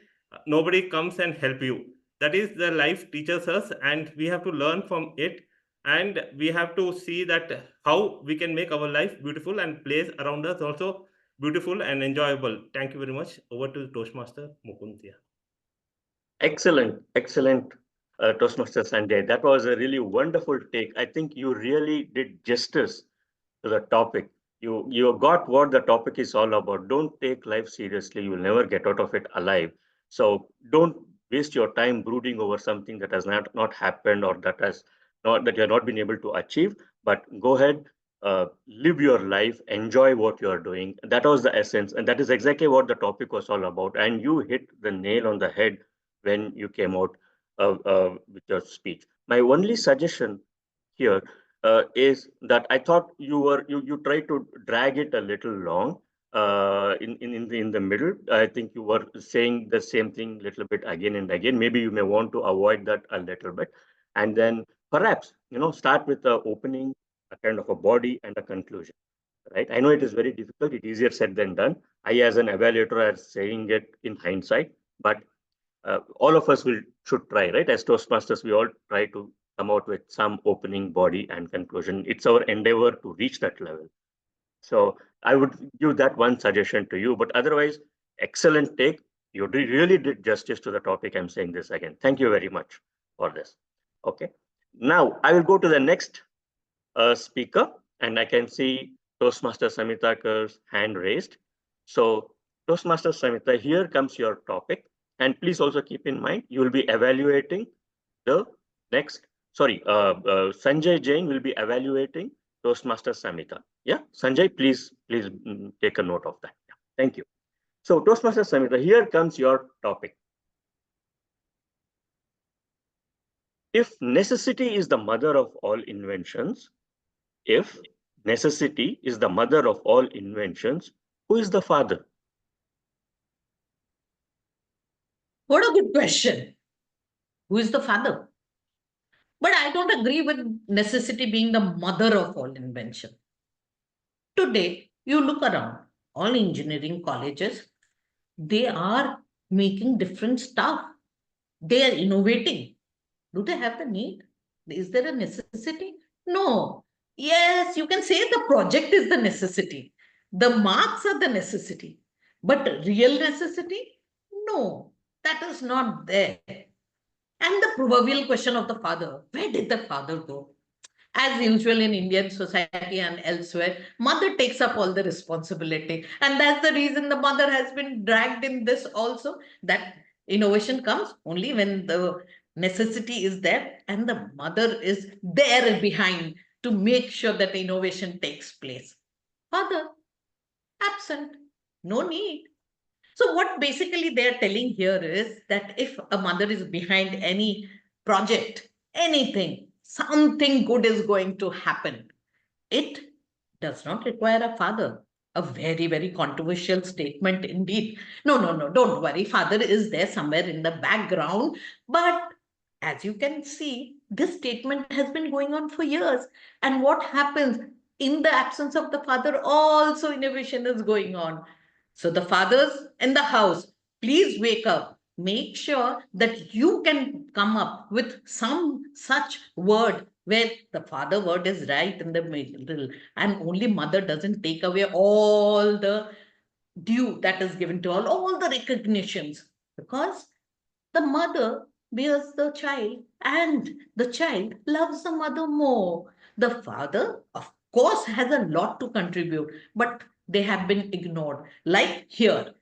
nobody comes and help you. That is the life teaches us, and we have to learn from it, and we have to see that how we can make our life beautiful and place around us also beautiful and enjoyable. Thank you very much. Over to Toastmaster Mukund. Excellent, excellent, Toastmaster Sanjay. That was a really wonderful take. I think you really did justice to the topic. You got what the topic is all about. Don't take life seriously. You will never get out of it alive. So don't waste your time brooding over something that has not happened, or that you have not been able to achieve. But go ahead, live your life, enjoy what you are doing. That was the essence, and that is exactly what the topic was all about. And you hit the nail on the head when you came out with your speech. My only suggestion here is that I thought you tried to drag it a little long in the middle. I think you were saying the same thing a little bit again and again. Maybe you may want to avoid that a little bit, and then perhaps start with the opening, a kind of a body, and a conclusion. Right? I know it is very difficult. It's easier said than done. I, as an evaluator, are saying it in hindsight, but all of us should try, right? As Toastmasters, we all try to come out with some opening, body, and conclusion. It's our endeavor to reach that level. So I would give that one suggestion to you, but otherwise, excellent take. You really did justice to the topic. I'm saying this again. Thank you very much for this. Okay. Now I will go to the next speaker, and I can see Toastmaster Samitakar's hand raised. So Toastmaster Samita, here comes your topic. And please also keep in mind, you will be evaluating the next, Sanjay Jain will be evaluating Toastmaster Samita. Yeah, Sanjay, please take a note of that. Yeah, thank you. So Toastmaster Samita, here comes your topic. If necessity is the mother of all inventions, who is the father? What a good question. Who is the father? But I don't agree with necessity being the mother of all invention. Today, you look around, all engineering colleges, they are making different stuff. They are innovating. Do they have the need? Is there a necessity? No. Yes, you can say the project is the necessity. The marks are the necessity. But real necessity? No, that is not there. And the proverbial question of the father, where did the father go? As usual in Indian society and elsewhere, mother takes up all the responsibility. And that's the reason the mother has been dragged in this also, that innovation comes only when the necessity is there and the mother is there behind to make sure that innovation takes place. Father, absent, no need. So what basically they're telling here is that if a mother is behind any project, anything, something good is going to happen. It does not require a father. A very, very controversial statement indeed. No, no, no, don't worry. Father is there somewhere in the background. But as you can see, this statement has been going on for years. And what happens in the absence of the father, also innovation is going on. So the fathers in the house, please wake up. Make sure that you can come up with some such word where the father word is right in the middle and only mother doesn't take away all the due that is given to all the recognitions, because the mother bears the child and the child loves the mother more. The father, of course, has a lot to contribute, but they have been ignored. Like here,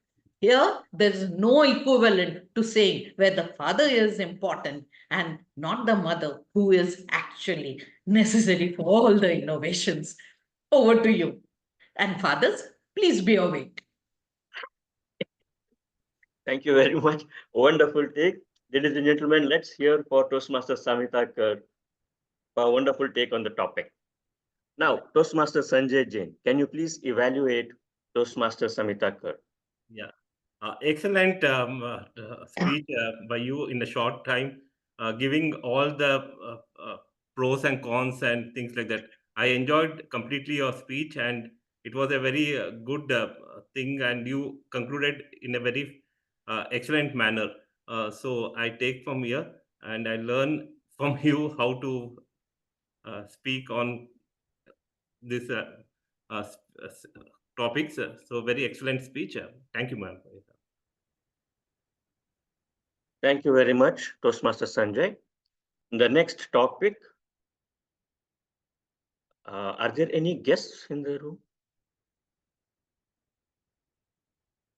there is no equivalent to saying where the father is important and not the mother, who is actually necessary for all the innovations. Over to you. And fathers, please be awake. Thank you very much. Wonderful take. Ladies and gentlemen, let's hear for Toastmaster Samitakar for a wonderful take on the topic. Now, Toastmaster Sanjay Jain, can you please evaluate Toastmaster Samitakar? Yeah, excellent speech by you in a short time, giving all the pros and cons and things like that. I enjoyed completely your speech, and it was a very good thing, and you concluded in a very excellent manner. So I take from here, and I learn from you how to speak on this topics. So very excellent speech. Thank you, ma'am. Thank you very much, Toastmaster Sanjay. The next topic, are there any guests in the room?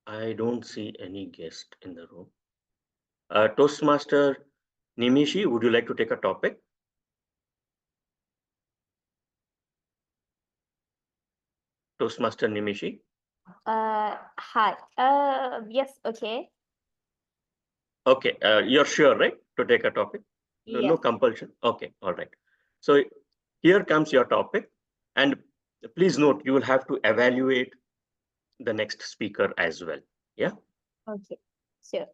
I don't see any guest in the room. Toastmaster Nimishi, would you like to take a topic? Toastmaster Nimishi. Hi. Yes, okay. Okay, you're sure, right, to take a topic? No, Yes. no compulsion. Okay, all right. So here comes your topic, and please note you will have to evaluate the next speaker as well. Yeah. Okay, sure.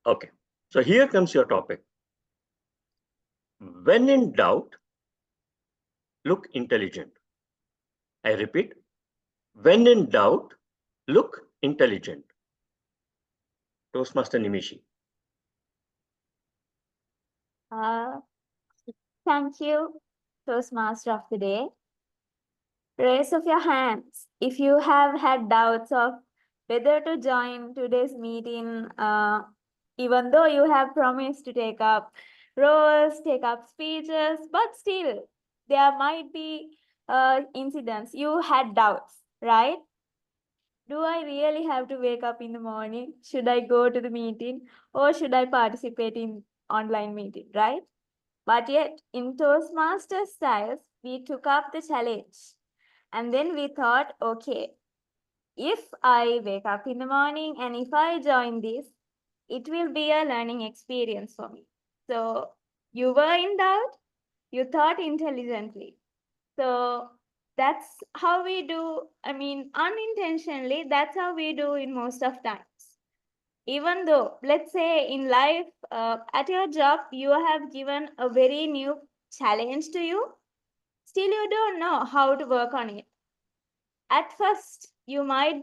Okay. So here comes your topic. When in doubt, look intelligent. I repeat, when in doubt, look intelligent. Toastmaster Nimishi. Thank you, Toastmaster of the day. Raise of your hands if you have had doubts of whether to join today's meeting, even though you have promised to take up roles, take up speeches, but still there might be incidents. You had doubts, right? Do I really have to wake up in the morning? Should I go to the meeting or should I participate in online meeting, right? But yet in Toastmaster styles, we took up the challenge. And then we thought, okay, if I wake up in the morning and if I join this, it will be a learning experience for me. So you were in doubt, you thought intelligently. So that's how we do, I mean, unintentionally, that's how we do in most of times. Even though, let's say in life, at your job, you have given a very new challenge to you, still you don't know how to work on it. at first you might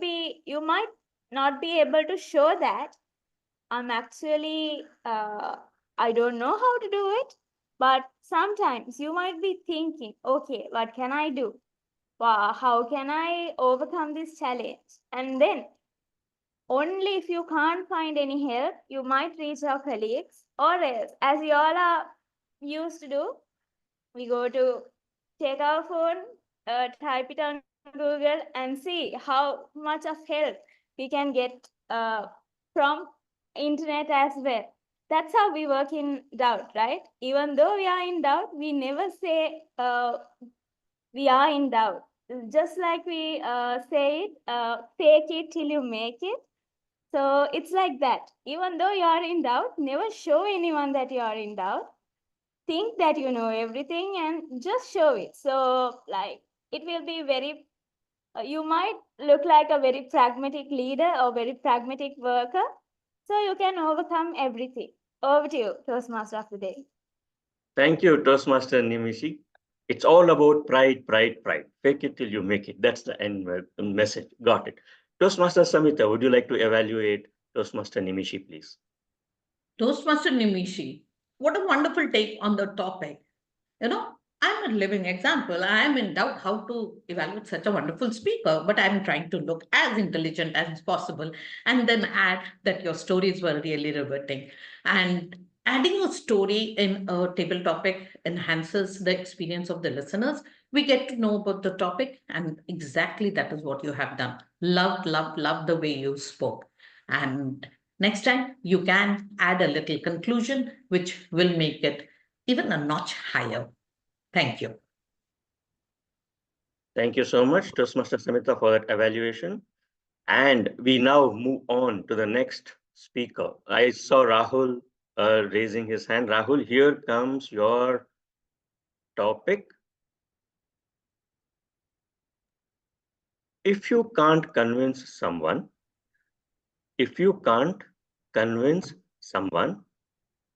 not be able to show that I'm actually I don't know how to do it, but sometimes you might be thinking, okay, what can I do? How can I overcome this challenge? And then only if you can't find any help, you might reach our colleagues, or else, as you all are used to do, we go to take our phone, type it on Google, and see how much of help we can get from internet as well. That's how we work in doubt, right? Even though we are in doubt, we never say we are in doubt. Just like we say it, fake it till you make it. So it's like that. Even though you are in doubt, never show anyone that you are in doubt. Think that you know everything and just show it. So like it will be very, you might look like a very pragmatic leader or very pragmatic worker. So you can overcome everything. Over to you, Toastmaster of the day. Thank you, Toastmaster Nimishi. It's all about pride, pride, pride. Fake it till you make it. That's the end message. Got it. Toastmaster Samita, would you like to evaluate Toastmaster Nimishi, please? Toastmaster Nimishi, what a wonderful take on the topic. You know, I'm a living example. I am in doubt how to evaluate such a wonderful speaker, but I'm trying to look as intelligent as possible and then add that your stories were really riveting. And adding a story in a table topic enhances the experience of the listeners. We get to know about the topic, and exactly that is what you have done. Loved the way you spoke. And next time, you can add a little conclusion, which will make it even a notch higher. Thank you. Thank you so much, Toastmaster Samita, for that evaluation. And we now move on to the next speaker. I saw Rahul raising his hand. Rahul, here comes your topic. If you can't convince someone,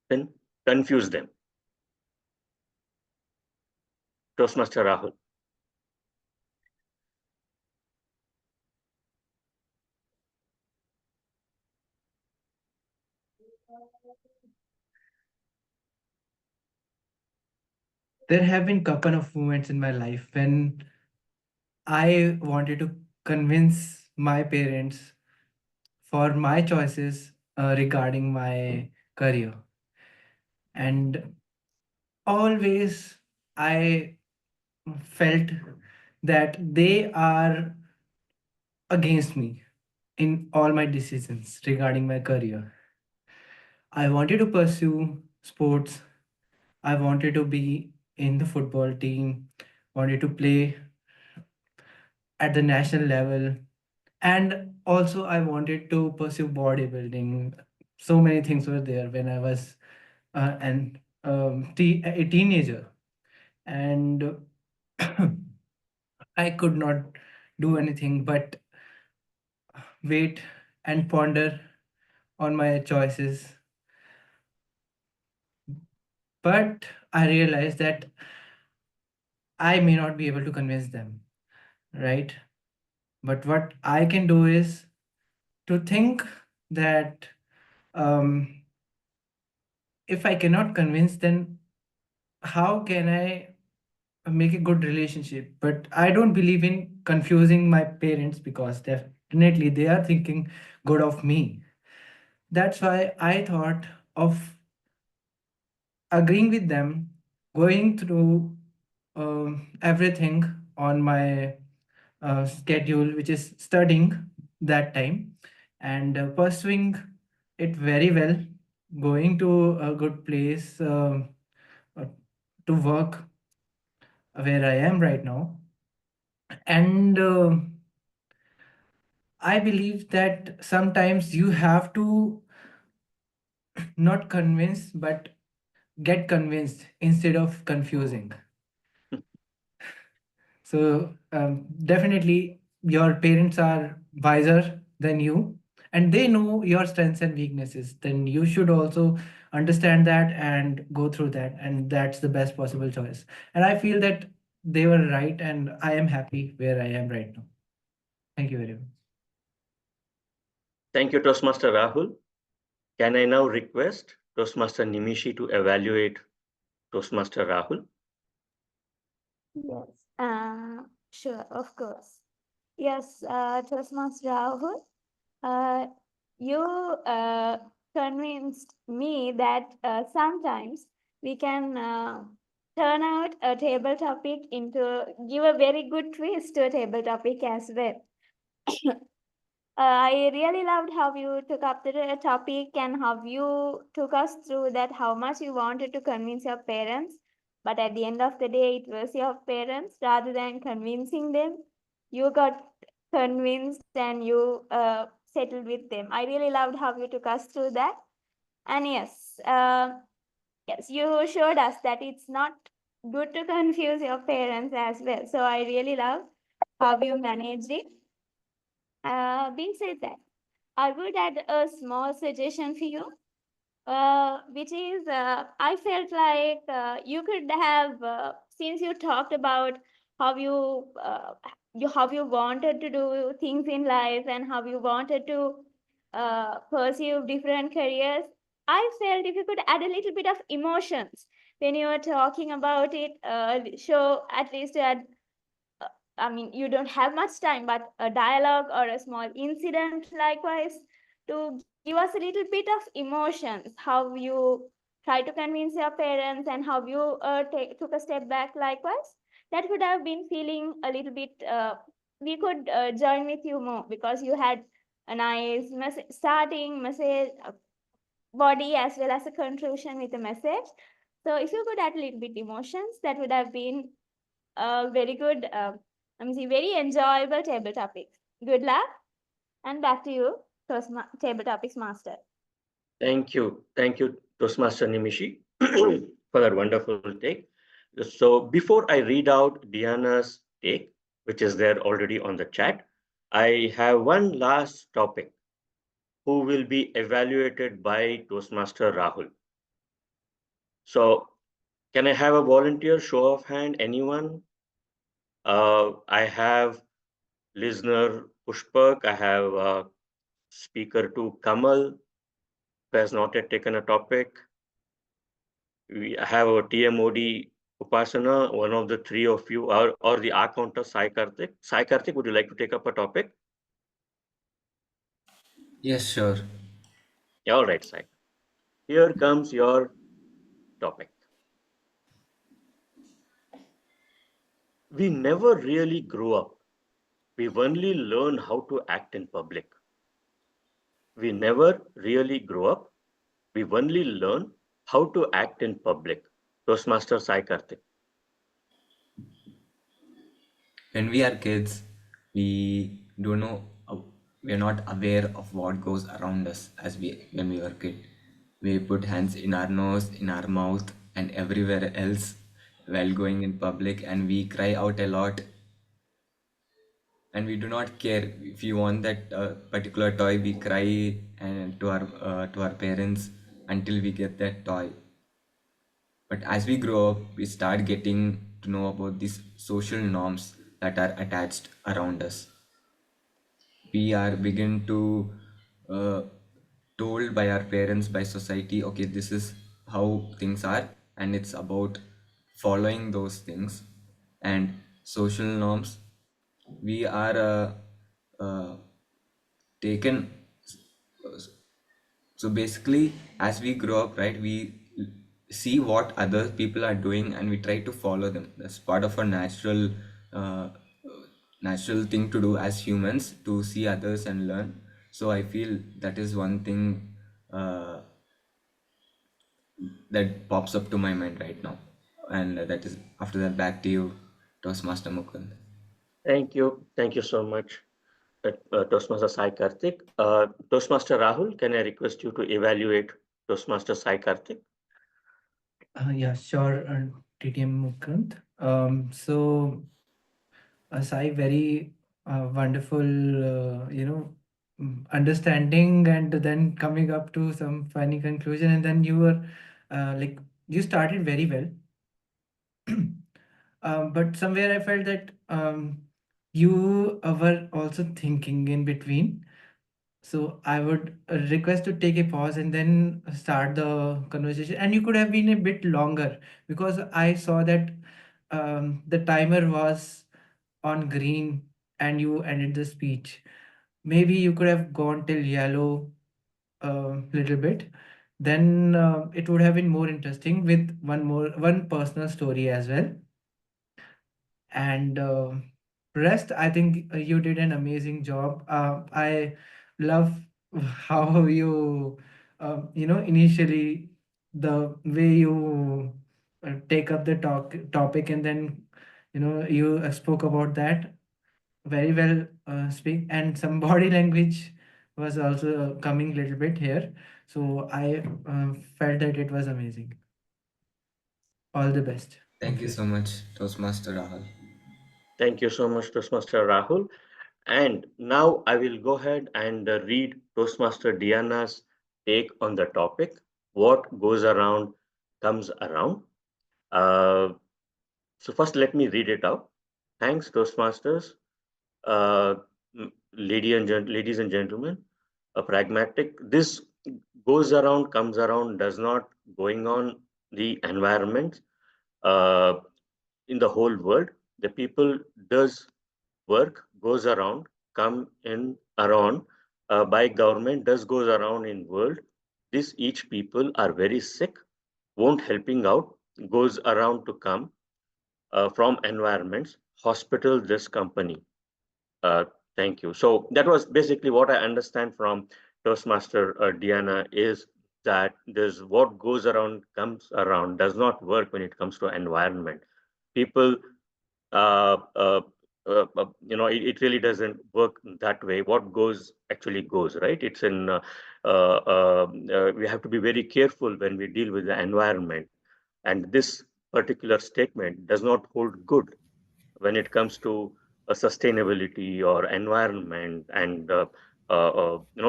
then confuse them. Toastmaster Rahul. There have been couple of moments in my life when I wanted to convince my parents for my choices regarding my career. And always I felt that they are against me in all my decisions regarding my career. I wanted to pursue sports. I wanted to be in the football team, wanted to play at the national level, and also I wanted to pursue bodybuilding. So many things were there when I was a teenager, and I could not do anything but wait and ponder on my choices. But I realized that I may not be able to convince them, right? But what I can do is to think that um, if I cannot convince, then how can I make a good relationship? But I don't believe in confusing my parents because definitely they are thinking good of me. That's why I thought of agreeing with them, going through everything on my schedule, which is studying that time and pursuing it very well, going to a good place uh, to work where I am right now. And I believe that sometimes you have to not convince, but get convinced instead of confusing. So definitely your parents are wiser than you and they know your strengths and weaknesses. Then you should also understand that and go through that. And that's the best possible choice. And I feel that they were right and I am happy where I am right now. Thank you very much. Thank you, Toastmaster Rahul. Can I now request Toastmaster Nimishi to evaluate Toastmaster Rahul? Yes, sure, of course. Yes, Toastmaster Rahul, you convinced me that sometimes we can turn out a table topic into, give a very good twist to a table topic as well. I really loved how you took up the topic and how you took us through that, how much you wanted to convince your parents. But at the end of the day, it was your parents rather than convincing them. You got convinced and you settled with them. I really loved how you took us through that. And yes, yes, you showed us that it's not good to confuse your parents as well. So I really love how you managed it. Being said that, I would add a small suggestion for you, which is I felt like you could have, since you talked about how how you wanted to do things in life and how you wanted to pursue different careers. I felt if you could add a little bit of emotions when you were talking about it, show at least add I mean, you don't have much time, but a dialogue or a small incident, likewise, to give us a little bit of emotions, how you try to convince your parents and how you took a step back, likewise. That would have been feeling a little bit, we could join with you more because you had a nice starting message, body, as well as a conclusion with a message. So if you could add a little bit emotions, that would have been a very good, very enjoyable table topic. Good luck, and back to you, Table Topics Master. Thank you. Thank you, Toastmaster Nimishi, for that wonderful take. So before I read out Diana's take, which is there already on the chat, I have one last topic who will be evaluated by Toastmaster Rahul. So can I have a volunteer show of hand? Anyone? I have listener Pushpak. I have speaker to Kamal, who has not yet taken a topic. We have a TMOD Upasana, one of the three of you, or the R counter Sai Karthik. Sai Karthik, would you like to take up a topic? Yes, sure. Yeah, all right, Sai. Here comes your topic. We never really grow up. We only learn how to act in public. We never really grow up. We only learn how to act in public. Toastmaster Sai Karthik. When we are kids, we don't know, we're not aware of what goes around us when we were kid. We put hands in our nose, in our mouth, and everywhere else while going in public, and we cry out a lot. And we do not care if you want that particular toy. We cry and to our parents until we get that toy. But as we grow up, we start getting to know about these social norms that are attached around us. We are begin to uh, told by our parents, by society, okay, this is how things are, and it's about following those things and social norms. We are taken. So basically, as we grow up, right, we see what other people are doing and we try to follow them. That's part of our uh, natural thing to do as humans, to see others and learn. So I feel that is one thing that pops up to my mind right now. And that is, after that, back to you, Toastmaster Mukund. Thank you. Thank you so much, Toastmaster Sai Karthik. Toastmaster Rahul, can I request you to evaluate Toastmaster Sai Karthik? Yeah, sure, TTM-Mukund. So, Sai, very wonderful, understanding and then coming up to some funny conclusion. And then you were like, you started very well. But somewhere I felt that you were also thinking in between. So I would request to take a pause and then start the conversation. And you could have been a bit longer because I saw that the timer was on green and you ended the speech. Maybe you could have gone till yellow a little bit. Then it would have been more interesting with one personal story as well. And rest, I think you did an amazing job. I love how you initially the way you take up the topic, and then you spoke about that very well. Speak, and some body language was also coming a little bit here, so I felt that it was amazing. All the best. Thank you so much, Toastmaster Rahul. Thank you so much, Toastmaster Rahul. And now I will go ahead and read Toastmaster Diana's take on the topic. What goes around comes around. Uh, so first, let me read it out. Thanks, Toastmasters. Ladies and gentlemen, a pragmatic. This goes around, comes around, does not going on the environment uh, in the whole world. The people does work, goes around, come in around by government, does goes around in world. This each people are very sick, won't helping out, goes around to come from environments, hospital, this company. Uh, thank you. So that was basically what I understand from Toastmaster Diana is that there's what goes around comes around does not work when it comes to environment. People, uh, uh, it really doesn't work that way. What goes actually goes, right? It's in, we have to be very careful when we deal with the environment. And this particular statement does not hold good when it comes to sustainability or environment and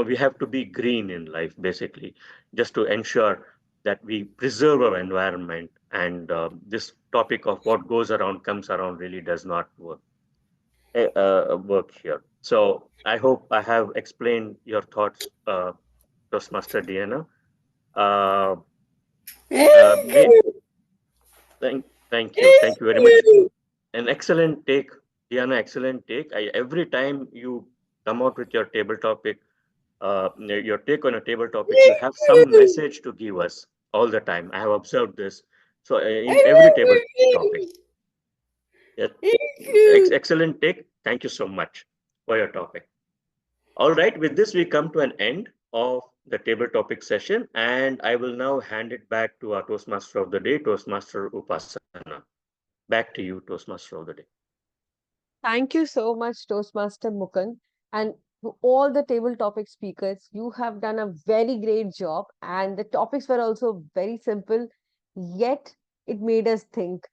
we have to be green in life basically just to ensure that we preserve our environment and this topic of what goes around comes around really does not work here. So I hope I have explained your thoughts, Toastmaster Diana. uh, may, thank you very much. An excellent take, Diana. Excellent take. Every time you come out with your table topic, your take on a table topic, you have some message to give us all the time. I have observed this. So in every table topic, yeah, excellent take. Thank you so much for your topic. All right, with this we come to an end of the table topic session, and I will now hand it back to our Toastmaster of the day, Toastmaster Upasana. Back to you, Toastmaster of the day. Thank you so much, Toastmaster Mukund. And to all the table topic speakers, you have done a very great job. And the topics were also very simple, yet it made us think.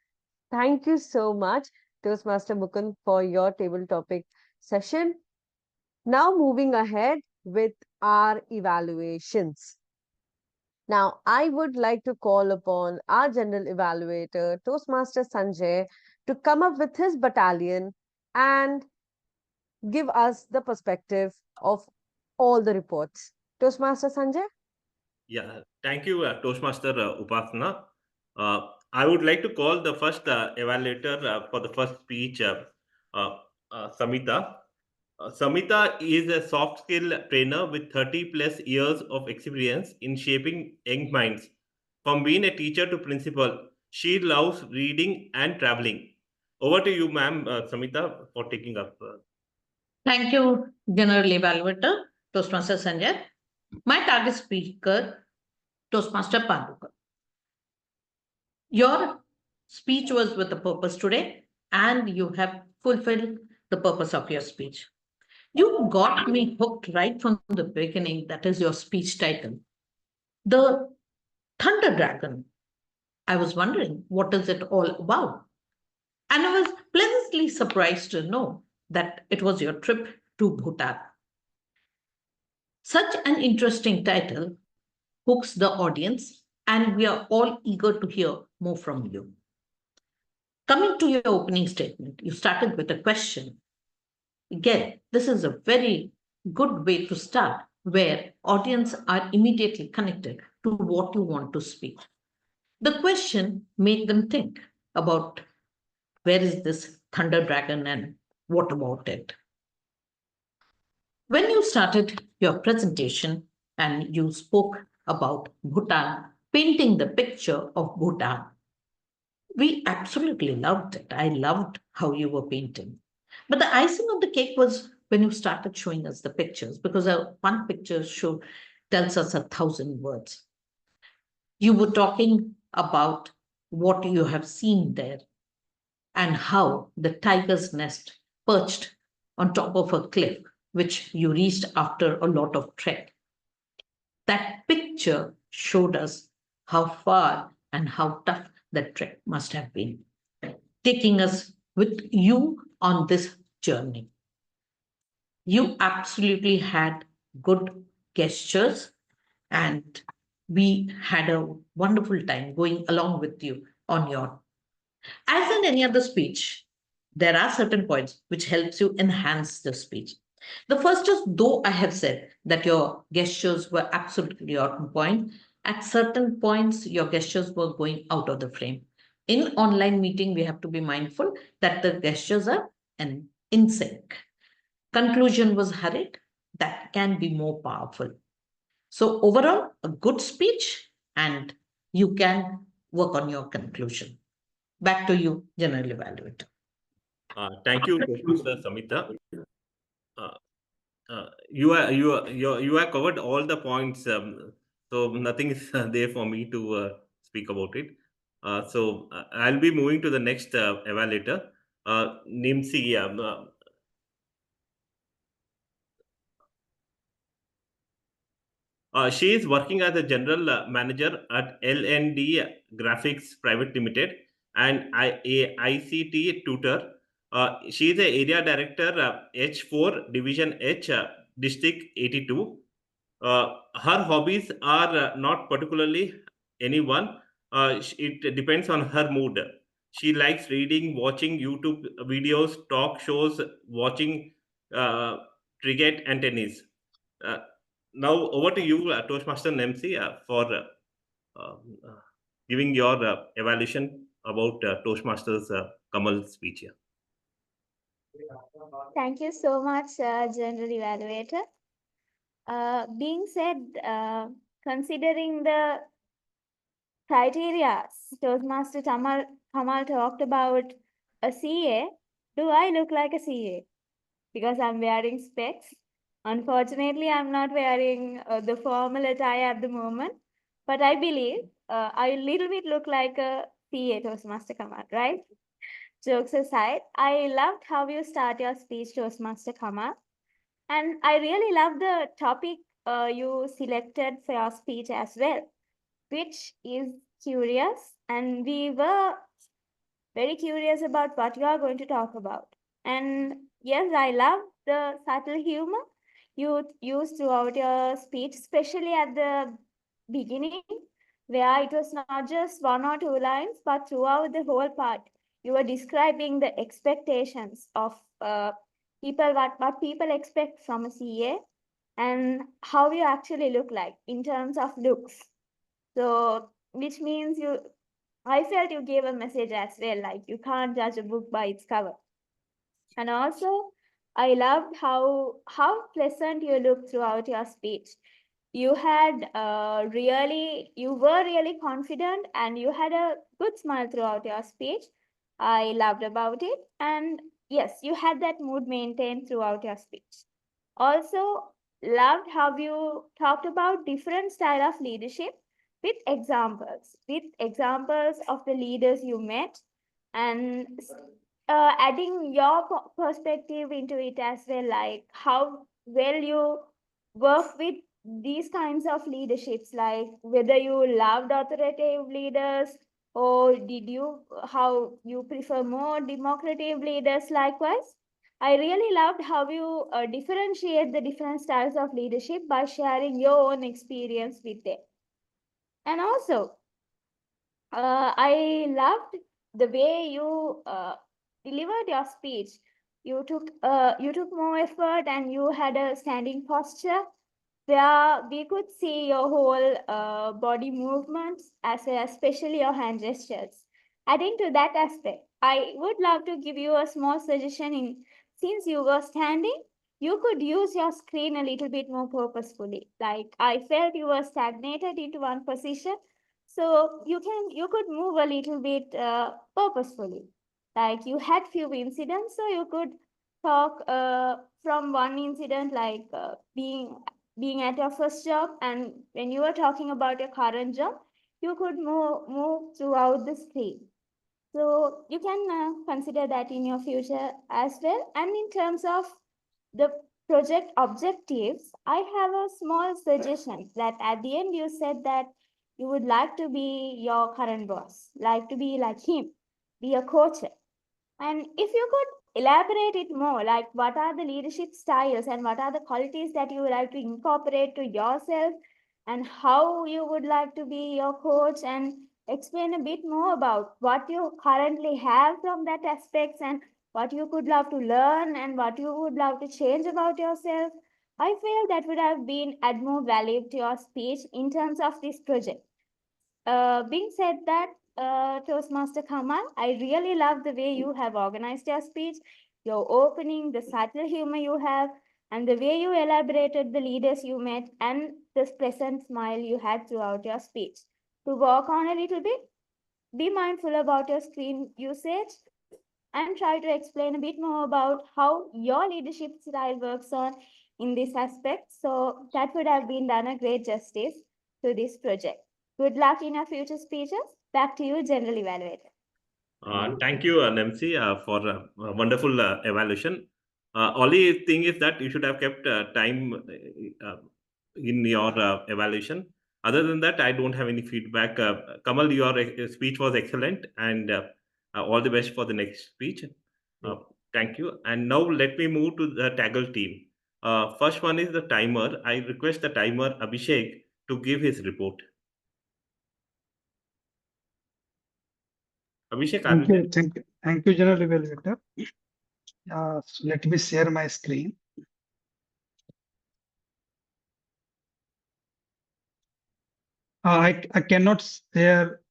Thank you so much, Toastmaster Mukund, for your table topic session. Now, moving ahead with our evaluations. Now, I would like to call upon our general evaluator, Toastmaster Sanjay, to come up with his battalion and give us the perspective of all the reports. Toastmaster Sanjay? Yeah, thank you, Toastmaster Upasana. I would like to call the first evaluator for the first speech, Samita. Samita is a soft skill trainer with 30 plus years of experience in shaping young minds. From being a teacher to principal, she loves reading and traveling. Over to you, ma'am, Samita, for taking up. Thank you, General Evaluator, Toastmaster Sanjay. My target speaker, Toastmaster Pandukar. Your speech was with a purpose today, and you have fulfilled the purpose of your speech. You got me hooked right from the beginning. That is your speech title. The Thunder Dragon. I was wondering, what is it all about? And I was pleasantly surprised to know that it was your trip to Bhutan. Such an interesting title hooks the audience, and we are all eager to hear more from you. Coming to your opening statement, you started with a question. Again, this is a very good way to start where audience are immediately connected to what you want to speak. The question made them think about where is this thunder dragon and what about it? When you started your presentation and you spoke about Bhutan, painting the picture of Bhutan, we absolutely loved it. I loved how you were painting. But the icing on the cake was when you started showing us the pictures, because one picture tells us 1,000 words. You were talking about what you have seen there and how the tiger's nest perched on top of a cliff, which you reached after a lot of trek. That picture showed us how far and how tough that trek must have been, taking us with you on this journey. You absolutely had good gestures, and we had a wonderful time going along with you on your. As in any other speech, there are certain points which helps you enhance the speech. The first is, though I have said that your gestures were absolutely on point, at certain points your gestures were going out of the frame. In online meeting, we have to be mindful that the gestures are in sync. Conclusion was hurried. That can be more powerful. So overall, a good speech, and you can work on your conclusion. Back to you, General Evaluator. Thank you, Toastmaster Samita. You have covered all the points, so nothing is there for me to speak about it. So I'll be moving to the next evaluator, Nimsi. She is working as a general manager at L&D Graphics Private Limited and ICT tutor. She is the area director, H4 Division H, District 82. Her hobbies are not particularly anyone. It depends on her mood. She likes reading, watching YouTube videos, talk shows, watching cricket and tennis. Now over to you, Toastmaster Nemsi, for giving your evaluation about Toastmasters Kamal's speech here. Thank you so much, General Evaluator. Being said, considering the criteria Toastmaster Kamal talked about a CA, do I look like a CA? Because I'm wearing specs. Unfortunately, I'm not wearing the formal attire at the moment, but I believe I a little bit look like a CA, Toastmaster Kamal, right? Jokes aside, I loved how you start your speech, Toastmaster Kamal. And I really love the topic you selected for your speech as well, which is curious. And we were very curious about what you are going to talk about. And yes, I love the subtle humor you use throughout your speech, especially at the beginning, where it was not just 1 or 2 lines, but throughout the whole part, you were describing the expectations of people, what people expect from a CA, and how you actually look like in terms of looks. So, which means I felt you gave a message as well, like you can't judge a book by its cover. And also, I loved how pleasant you looked throughout your speech. You had you were really confident, and you had a good smile throughout your speech. I loved about it. And yes, you had that mood maintained throughout your speech. Also, loved how you talked about different style of leadership with examples of the leaders you met, and adding your perspective into it as well, like how well you work with these kinds of leaderships, like whether you loved authoritative leaders, or how you prefer more democratic leaders. Likewise, I really loved how you differentiate the different styles of leadership by sharing your own experience with them. And also, I loved the way you delivered your speech you took more effort and you had a standing posture where we could see your whole body movements, as well as especially your hand gestures. Adding to that aspect, I would love to give you a small suggestion. Since you were standing, you could use your screen a little bit more purposefully. Like I felt you were stagnated into one position, so you could move a little bit purposefully. Like you had few incidents, so you could talk from one incident, like being at your first job, and when you were talking about your current job, you could move throughout the screen. So you can consider that in your future as well. And in terms of the project objectives, I have a small suggestion that at the end you said that you would like to be your current boss, like to be like him, be a coach. And if you could elaborate it more, like what are the leadership styles and what are the qualities that you would like to incorporate to yourself, and how you would like to be your coach, and explain a bit more about what you currently have from that aspects, and what you could love to learn and what you would love to change about yourself. I feel that would have been add more value to your speech in terms of this project. Being said that, Toastmaster Kamal, I really love the way you have organized your speech, your opening, the subtle humor you have, and the way you elaborated the leaders you met, and this pleasant smile you had throughout your speech. To work on a little bit, be mindful about your screen usage, and try to explain a bit more about how your leadership style works on in this aspect. So that would have been done a great justice to this project. Good luck in your future speeches. Back to you, General Evaluator. Thank you, Nemsi, for a wonderful evaluation. Only thing is that you should have kept time in your evaluation. Other than that, I don't have any feedback. Kamal, your speech was excellent, and all the best for the next speech. Thank you. And now let me move to the TAGL team. First one is the timer. I request the timer Abhishek to give his report. Abhishek, are you there? Thank you, General Evaluator. So let me share my screen. I cannot share.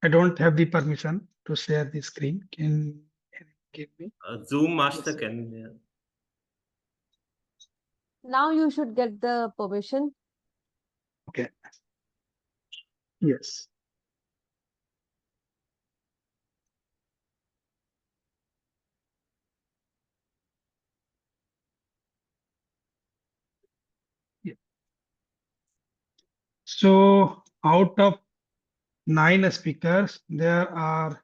I don't have the permission to share the screen. Can you give me? Zoom Master Yes. can. Now you should get the permission. Okay. Yes. Yeah. So out of 9 speakers, there are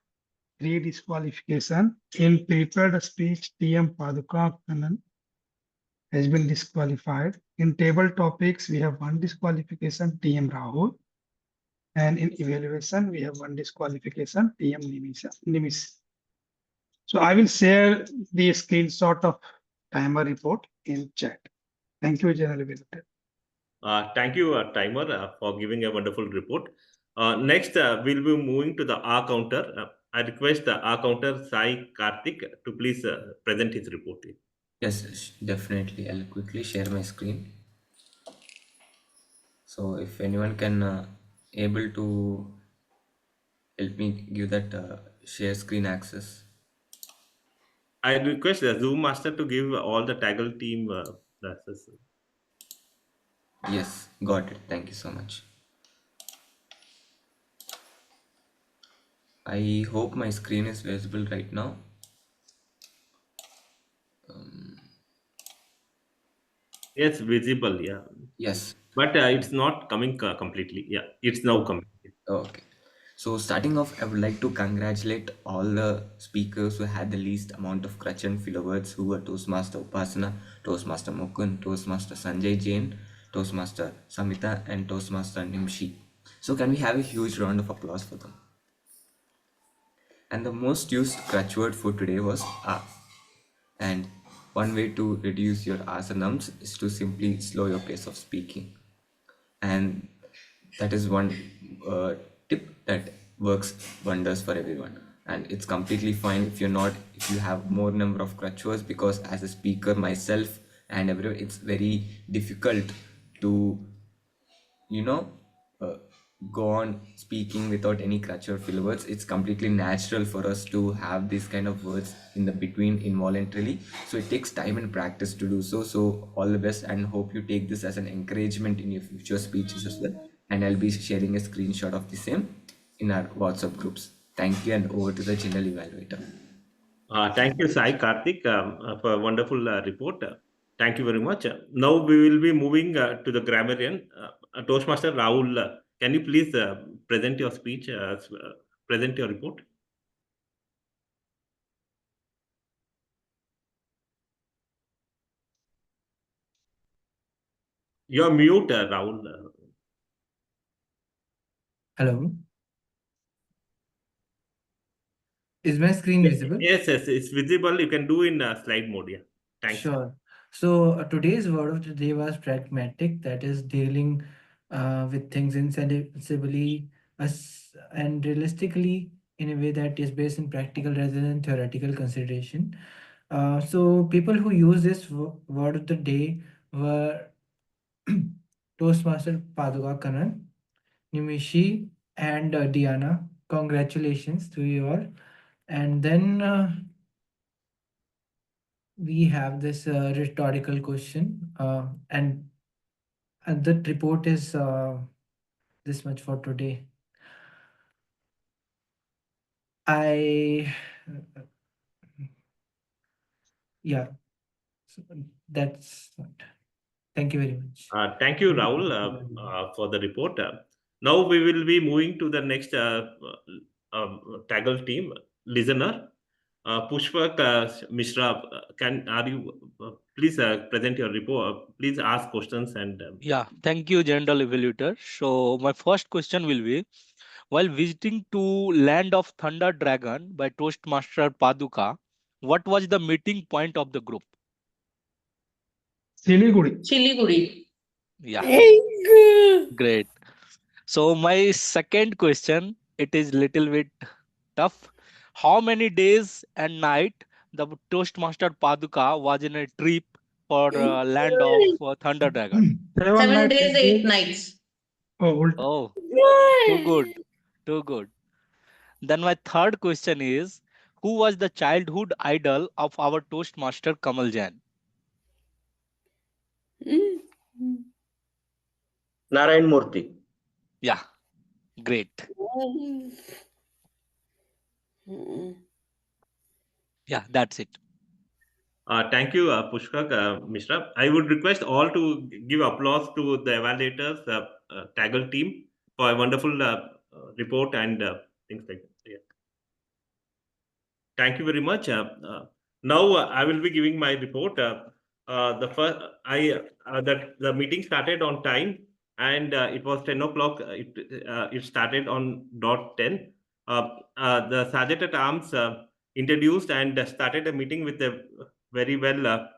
3 disqualification. In prepared speech, TM Paduka Kannan has been disqualified. In table topics, we have 1 disqualification, TM Rahul. And in evaluation, we have 1 disqualification, TM Nimis. So I will share the screenshot of timer report in chat. Thank you, General Evaluator. Thank you, Timer, for giving a wonderful report. Next, we'll be moving to the R counter. I request the R counter Sai Karthik to please present his report. Yes, definitely. I'll quickly share my screen. So if anyone can able to help me give that share screen access. I request the Zoom Master to give all the TAGL team the access. Yes, got it. Thank you so much. I hope my screen is visible right now. Yes, visible, yeah. Yes. But it's not coming completely. Yeah, it's now coming. Okay. So starting off, I would like to congratulate all the speakers who had the least amount of crutch and filler words, who were Toastmaster Upasana, Toastmaster Mukund, Toastmaster Sanjay Jain, Toastmaster Samita, and Toastmaster Nimshi. So can we have a huge round of applause for them? And the most used crutch word for today was "ah." And one way to reduce your R's and Ums is to simply slow your pace of speaking. And that is one tip that works wonders for everyone. and it's completely fine if you have more number of crutch words, because as a speaker myself and everyone, it's very difficult to you know uh, go on speaking without any crutch or fill words. It's completely natural for us to have these kind of words in the between involuntarily, so it takes time and practice to do so. So all the best, and hope you take this as an encouragement in your future speeches as well, and I'll be sharing a screenshot of the same in our WhatsApp groups. Thank you, and over to the general evaluator. Thank you, Sai Karthik, for a wonderful report. Thank you very much. Now we will be moving to the grammarian. Toastmaster Rahul, can you please present your speech, present your report? You're mute, Rahul. Hello. Is my screen visible? Yes, it's visible. You can do in slide mode. Yeah. Thanks. Sure. So today's word of the day was pragmatic, that is dealing with things insensibly and realistically in a way that is based in practical rather than theoretical consideration. So people who use this word of the day were Toastmaster Paduka Kannan, Nimishi, and Diana. Congratulations to you all. And then we have this rhetorical question, and the report is this much for today. Yeah, so that's it. Thank you very much. Thank you, Rahul, for the report. Now we will be moving to the next TAGL team listener. Pushpak Mishra, please present your report? Please ask questions and. Yeah, thank you, General Evaluator. So my first question will be, while visiting to Land of Thunder Dragon by Toastmaster Paduka, what was the meeting point of the group? Siliguri. Yeah, great. So my second question, it is little bit tough. How many days and night the Toastmaster Paduka was in a trip for Land of Thunder Dragon? 7 days, 8 nights. Oh, too good, too good. Then my third question is, who was the childhood idol of our Toastmaster Kamal Jain? Narayan Murthy. Yeah, great. Yeah, that's it. Thank you, Pushpak Mishra. I would request all to give applause to the evaluators, TAGL team for a wonderful report and things like that. Yeah. Thank you very much. Now I will be giving my report. The meeting started on time, and it was 10 o'clock. It started on dot 10. The Sergeant at Arms introduced and started a meeting with a very well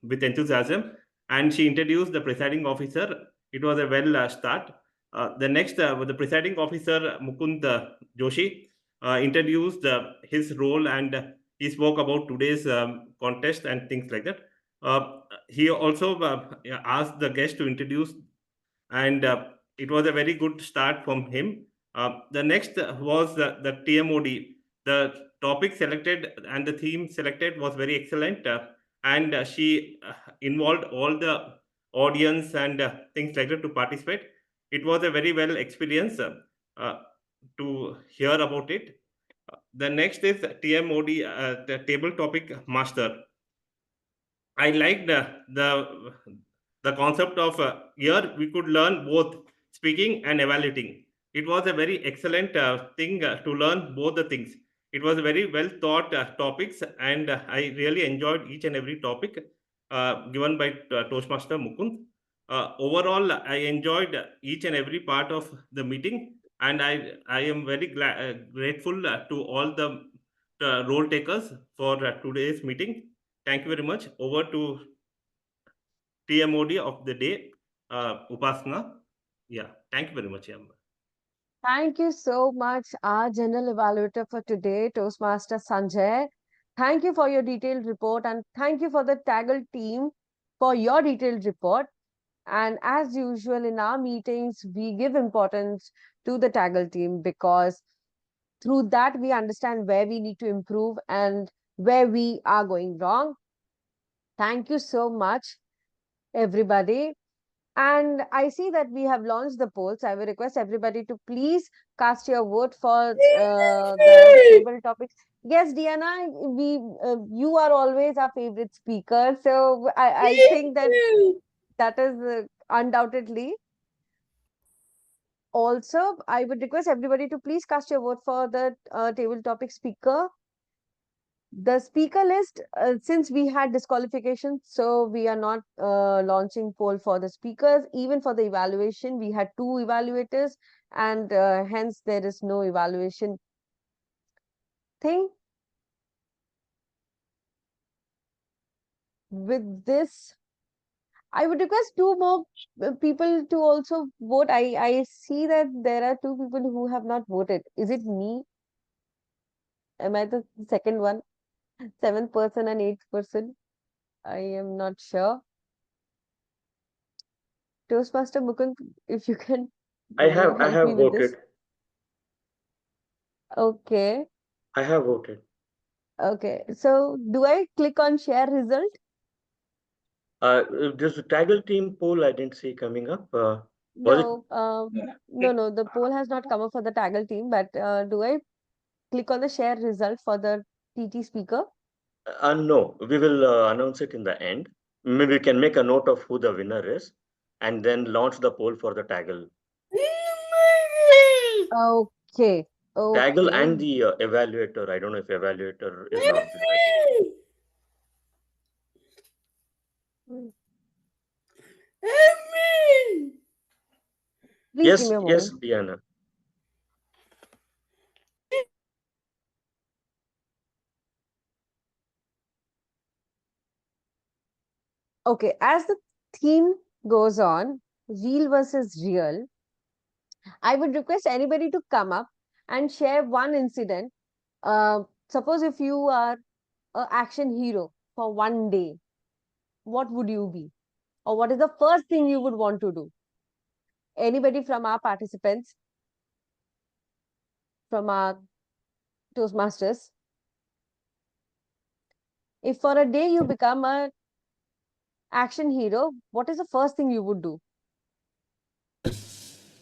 with enthusiasm, and she introduced the presiding officer. It was a well start. The next, the presiding officer Mukund Joshi introduced his role, and he spoke about today's contest and things like that. He also asked the guest to introduce, and it was a very good start from him. The next was the TMOD. The topic selected and the theme selected was very excellent, and she involved all the audience and things like that to participate. It was a very well experience to hear about it. The next is TMOD, the table topic master. I liked the concept of here we could learn both speaking and evaluating. It was a very excellent thing to learn both the things. It was very well thought topics, and I really enjoyed each and every topic given by Toastmaster Mukund. Overall, I enjoyed each and every part of the meeting, and I am very grateful to all the role takers for today's meeting. Thank you very much. Over to TMOD of the day, Upasana. Yeah, thank you very much. Thank you so much, our general evaluator for today, Toastmaster Sanjay. Thank you for your detailed report and thank you for the TAGL team for your detailed report. And as usual in our meetings, we give importance to the TAGL team because through that we understand where we need to improve and where we are going wrong. Thank you so much, everybody. And I see that we have launched the polls. I will request everybody to please cast your vote for the table topics. Yes, Diana, you are always our favorite speaker. So I think that is undoubtedly. Also, I would request everybody to please cast your vote for the table topic speaker. The speaker list, since we had disqualification, so we are not launching poll for the speakers. Even for the evaluation, we had 2 evaluators and hence there is no evaluation thing. With this, I would request 2 more people to also vote. I see that there are 2 people who have not voted. Is it me? Am I the second one? 7th person and 8th person? I am not sure. Toastmaster Mukund, if you can I have help me with this. voted. Okay. I have voted. Okay. So do I click on share result? This TAGL team poll I didn't see coming up. Was No, no, the poll has not come up for the TAGL team, but do I click on the share result for the TT speaker? No, we will announce it in the end. Maybe we can make a note of who the winner is and then launch the poll for the TAGL. Okay. TAGL Okay. and the evaluator. I don't know if evaluator is not there. Please give Yes, me a yes, moment. Diana. Okay, as the theme goes on, real versus real, I would request anybody to come up and share one incident. Suppose if you are an action hero for one day, what would you be? Or what is the first thing you would want to do? Anybody from our participants, from our Toastmasters? If for a day you become a action hero, what is the first thing you would do? Do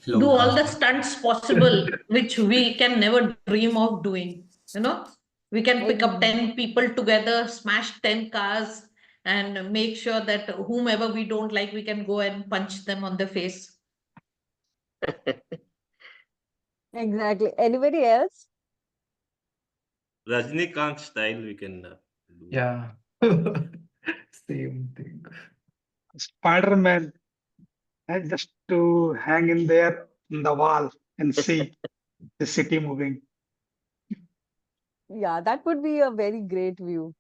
Hello. all the stunts possible, which we can never dream of doing. You know, we can pick up 10 people together, smash 10 cars, and make sure that whomever we don't like, we can go and punch them on the face. Exactly. Anybody else? Rajnikant style we can do. Yeah. Same thing. Spider-Man, and just to hang in there in the wall and see the city moving. Yeah, that would be a very great view.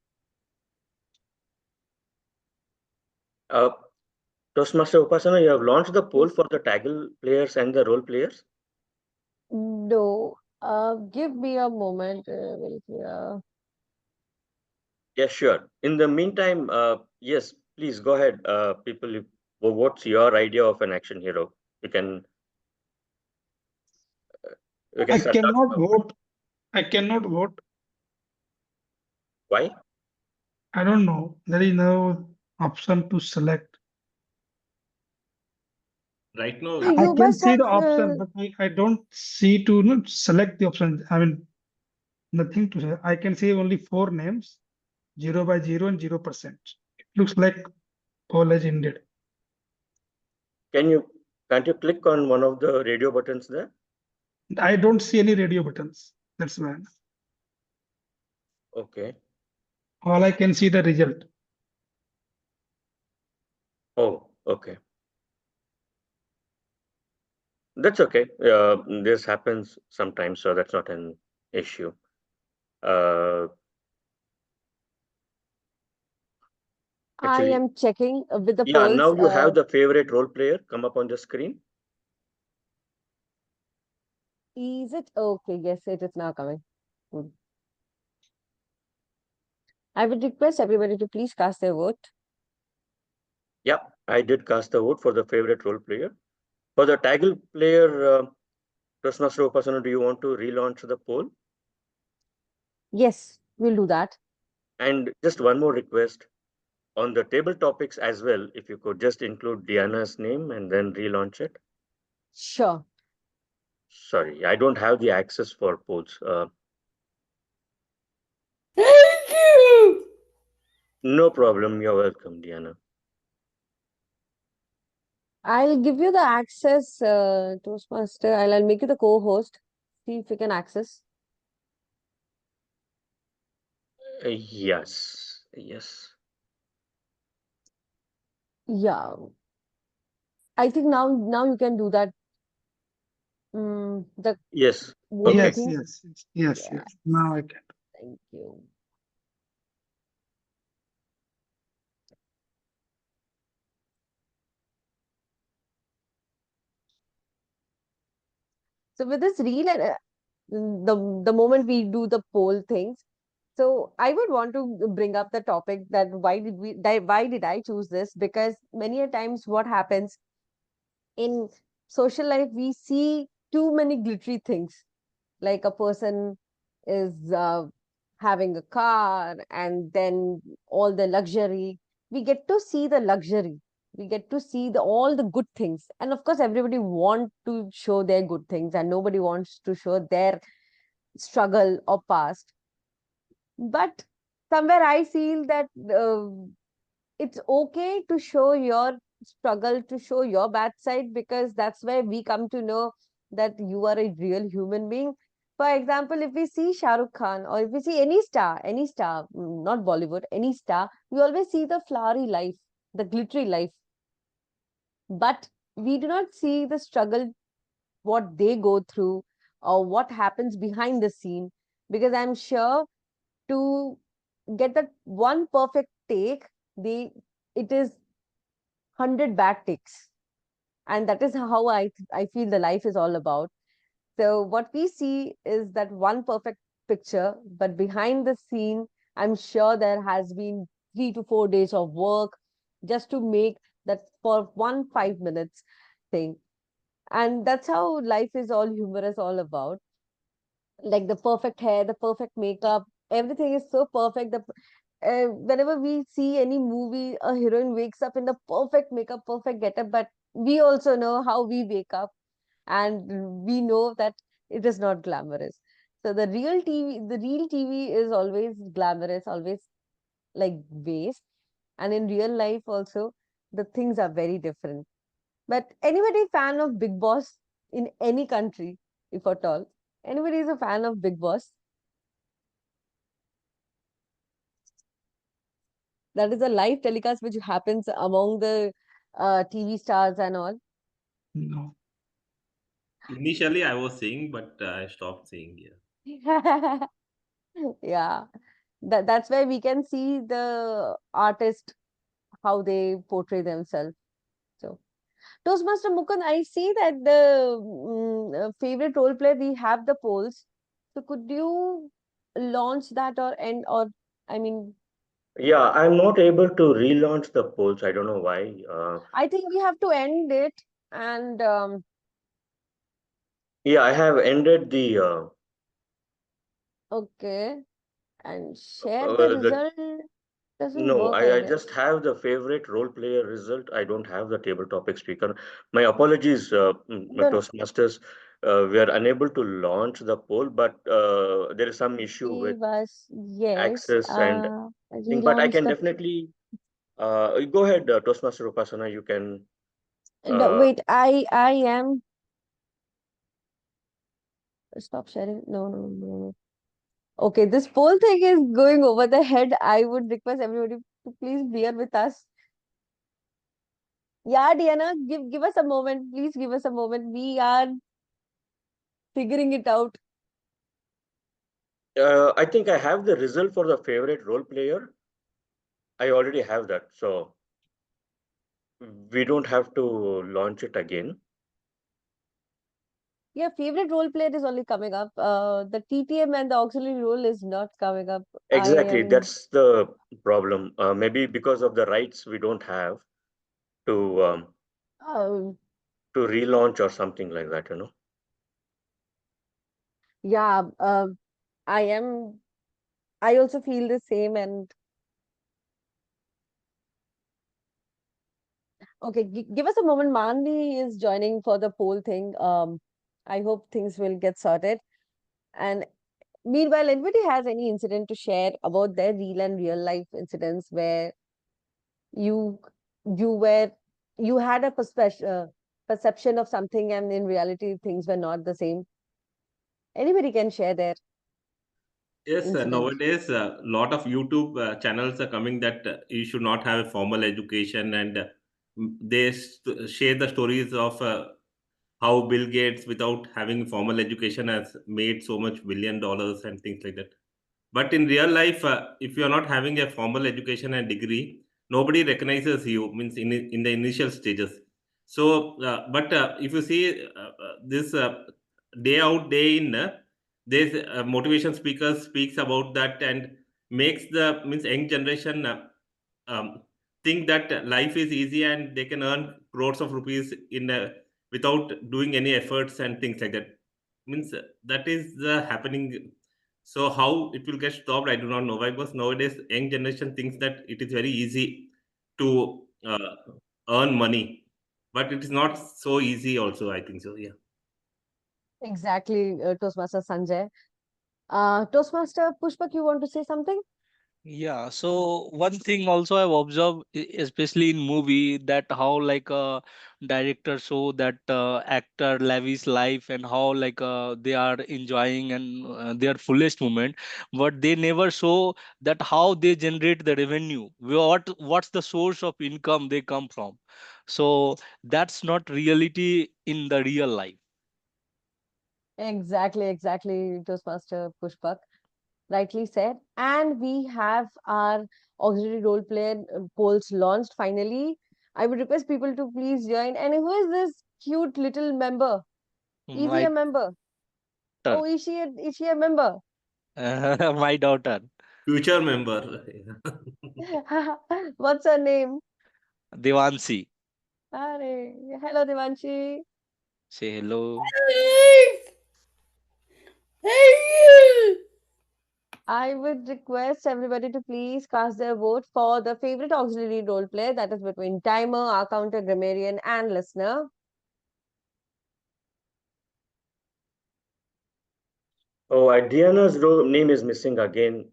Toastmaster Upasana, you have launched the poll Yes. for the TAGL players and the role players? No. Give me a moment. Yeah, sure. In the meantime, yes, please go ahead. People, what's your idea of an action hero? You can, we can I start talking cannot about vote. I cannot vote. why. I don't know. There is no option to select. Right now, I You can must see have the option, but I don't see to select the option. I mean, nothing to say. I can see only 4 names, 0 by 0 and 0%. It looks like college indeed. Can't you click on one of the radio buttons there? I don't see any radio buttons. That's why. Okay. All I can see the result. Oh, okay. That's okay. This happens sometimes, so that's not an issue. I Actually, am checking with the yeah, polls. now you have the favorite role player come up on the screen. Is it okay? Yes, it is now coming. Good. I would request everybody to please cast their vote. Yeah, I did cast a vote for the favorite role player. For the TAGL player, Toastmaster Upasana, do you want to relaunch the poll? Yes, we'll do that. And just one more request on the table topics as well, if you could just include Diana's name and then relaunch it. Sure. Sorry, I don't have the access for polls. Thank you. No problem. You're welcome, Diana. I'll give you the access, Toastmaster. I'll make you the co-host. See if you can access. Yes, yes. Yeah. I think now you can do that. The Yes. voting Okay. Yes, thing. yes, yes, Yeah. yes. Now I can. Thank you. So with this reel, the moment we do the poll things, so I would want to bring up the topic that why did I choose this? Because many a times what happens in social life, we see too many glittery things. Like a person is having a car and then all the luxury. We get to see the luxury. We get to see all the good things. And of course, everybody wants to show their good things and nobody wants to show their struggle or past. But somewhere I feel that it's okay to show your struggle, to show your bad side, because that's where we come to know that you are a real human being. For example, if we see Shah Rukh Khan or if we see any star, not Bollywood, any star, we always see the flowery life, the glittery life. But we do not see the struggle, what they go through or what happens behind the scene. Because I'm sure to get that one perfect take, it is 100 bad takes, and that is how I feel the life is all about. So what we see is that one perfect picture, but behind the scene, I'm sure there has been 3 to 4 days of work just to make that for 1 5 minutes thing. And that's how life is all humorous all about. Like the perfect hair, the perfect makeup, everything is so perfect. Whenever we see any movie, a heroine wakes up in the perfect makeup, perfect getup, but we also know how we wake up, and we know that it is not glamorous. So the real TV is always glamorous, always like waste, and in real life also the things are very different. But anybody fan of Big Boss in any country, if at all? Anybody is a fan of Big Boss? That is a live telecast which happens among the TV stars and all. No. Initially, I was seeing, but I stopped seeing. Yeah. Yeah, that's where we can see the artist, how they portray themselves. So, Toastmaster Mukund, I see that the favorite role player, we have the polls. So, could you launch that or end, or I mean, Yeah, I'm not able to relaunch the polls. I don't know why. I think we have to end it and Yeah, I have ended the okay, and share the the result. Doesn't no, work, I I guess. just have the favorite role player result. I don't have the table topic speaker. My apologies, No, Toastmasters. We are unable to launch the poll, but there is some issue with was yes. access and thing. But I Relaunch can the. definitely go ahead, Toastmaster Upasana. You can. No, Uh, wait, I am. Stop sharing. No, no, no, no. Okay, this whole thing is going over the head. I would request everybody to please bear with us. Yeah, Diana, give us a moment. Please give us a moment. We are figuring it out. I think I have the result for the favorite role player. I already have that, so we don't have to launch it again. Yeah, favorite role player is only coming up. The TTM and the auxiliary role is not coming up. Exactly, that's the problem. Maybe because of the rights we don't have to Um, relaunch or something like that, you know. yeah, I am. I also feel the same. And okay, give us a moment. Manvi is joining for the poll thing. I hope things will get sorted. And meanwhile, anybody has any incident to share about their real and real life incidents where you you were you had a perception of something and in reality things were not the same. Anybody can share their Yes, incident. nowadays a lot of YouTube channels are coming that you should not have a formal education, and they share the stories of how Bill Gates, without having formal education, has made so much $1 billion and things like that. But in real life, if you are not having a formal education and degree, nobody recognizes you. Means in the initial stages. So, but if you see this day out day in, this motivation speaker speaks about that and makes the means young generation um, think that life is easy and they can earn crores of rupees in without doing any efforts and things like that. Means that is the happening. So how it will get stopped, I do not know. Why? Because nowadays young generation thinks that it is very easy to earn money, but it is not so easy. Also, I think so. Yeah. Exactly, Toastmaster Sanjay. Toastmaster Pushpak, you want to say something? Yeah, so one thing also I've observed, especially in movie, that how like director show that actor lavish life and how like they are enjoying and their fullest moment, but they never show that how they generate the revenue, what's the source of income they come from. So that's not reality in the real life. Exactly, Toastmaster Pushpak. Rightly said. And we have our auxiliary role player polls launched finally. I would request people to please join. And who is this cute little member? Is he My a member? daughter, Oh, is she a member? my daughter, Future member. What's her name? Devansi, Hello, Devanshi. say hello. I would request everybody to please cast their vote for the favorite auxiliary role player, that is between timer, our counter, grammarian, and listener. Oh, Diana's name is missing again.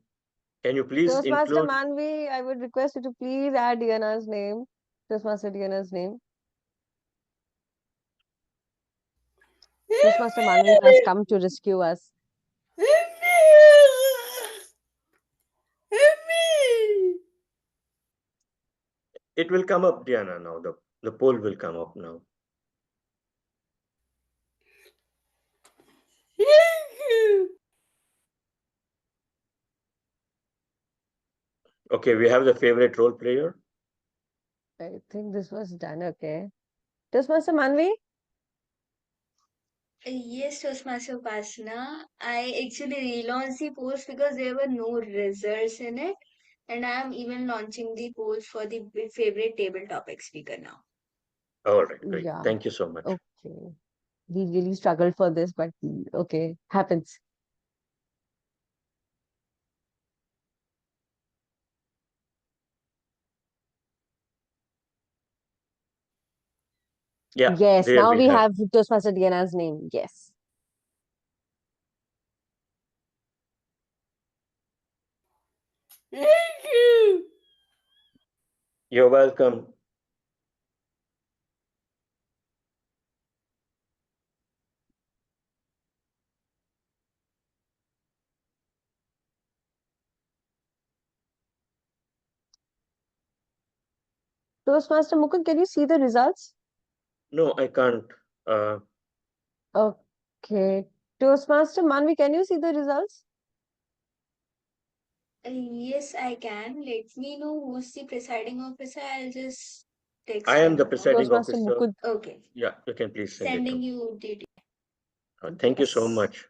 Can you please Toastmaster include? Manvi, I would request you to please add Diana's name. Toastmaster Diana's name. Toastmaster Manvi has come to rescue us. It will come up, Diana, now. The poll will come up now. Okay, we have the favorite role player. I think this was done, okay. Toastmaster Manvi? Yes, Toastmaster Upasana. I actually relaunched the post because there were no results in it. And I am even launching the poll for the favorite table topic speaker now. All right, great. Yeah. Thank you so much. Okay. We really struggled for this, but okay, happens. Yeah, Yes, there now we we have. have Toastmaster Diana's name. Yes. You're welcome. Toastmaster Mukund, can you see the results? No, I can't. Okay. Toastmaster Manvi, can you see the results? Yes, I can. Let me know who's the presiding officer. I'll just text I am him the now. presiding Toastmaster officer. Mukund. Okay. Yeah, you can please send it to Sending me. you details. Thank you so Yes. much.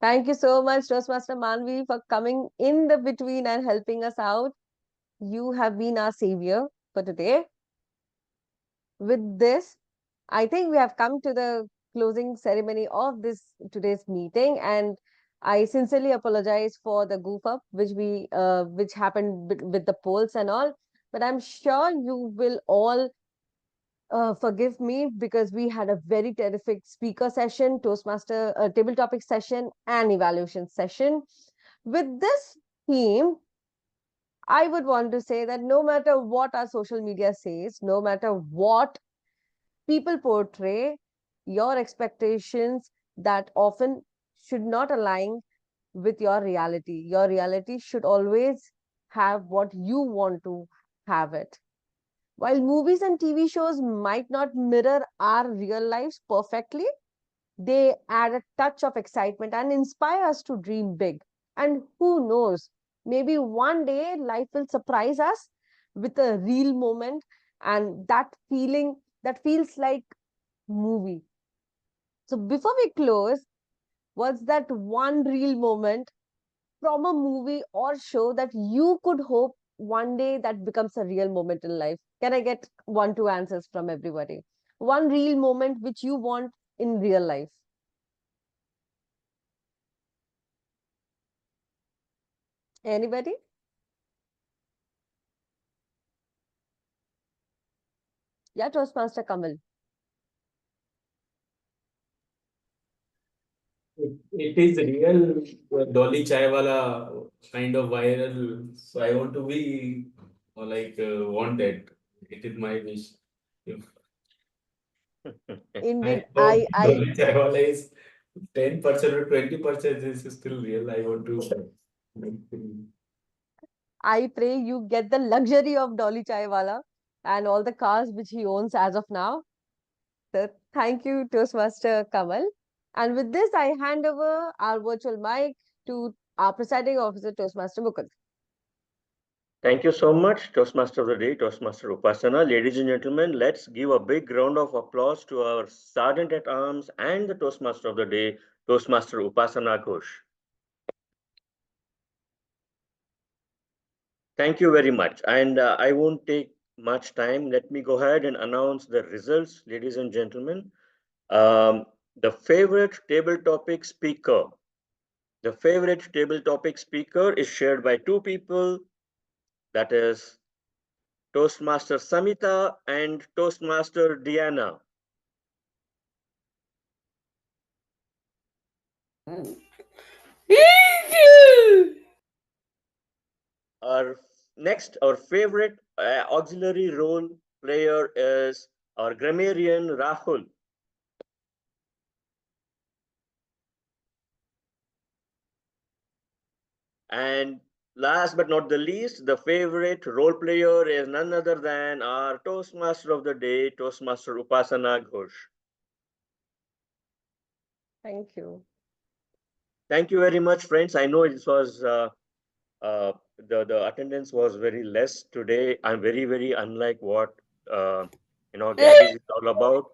Thank you so much, Toastmaster Manvi, for coming in the between and helping us out. You have been our savior for today. With this, I think we have come to the closing ceremony of this today's meeting, and I sincerely apologize for the goof up which happened with the polls and all. But I'm sure you will all forgive me because we had a very terrific speaker session, Toastmaster table topic session, and evaluation session. With this theme, I would want to say that no matter what our social media says, no matter what people portray, your expectations that often should not align with your reality. Your reality should always have what you want to have it. While movies and TV shows might not mirror our real lives perfectly, they add a touch of excitement and inspire us to dream big. And who knows, maybe one day life will surprise us with a real moment, and that feels like movie. So before we close, what's that one real moment from a movie or show that you could hope one day that becomes a real moment in life? Can I get one, two answers from everybody? One real moment which you want in real life. Anybody? Yeah, Toastmaster Kamal. It is real Dolly Chaiwala kind of viral. So I want to be wanted. It is my wish. If Indeed, I hope Dolly Chaiwala is 10% or 20%, this is still real. I want to. I pray you get the luxury of Dolly Chaiwala and all the cars which he owns as of now. So thank you, Toastmaster Kamal. And with this, I hand over our virtual mic to our presiding officer, Toastmaster Mukund. Thank you so much, Toastmaster of the Day, Toastmaster Upasana. Ladies and gentlemen, let's give a big round of applause to our Sergeant at Arms and the Toastmaster of the Day, Toastmaster Upasana Ghosh. Thank you very much. And I won't take much time. Let me go ahead and announce the results, ladies and gentlemen. The favorite table topic speaker. The favorite table topic speaker is shared by two people. That is Toastmaster Samita and Toastmaster Diana. Our favorite auxiliary role player is our grammarian Rahul. And last but not the least, the favorite role player is none other than our Toastmaster of the Day, Toastmaster Upasana Ghosh. Thank you. Thank you very much, friends. I know it was the attendance was very less today. I'm very unlike what Gabbys is all about.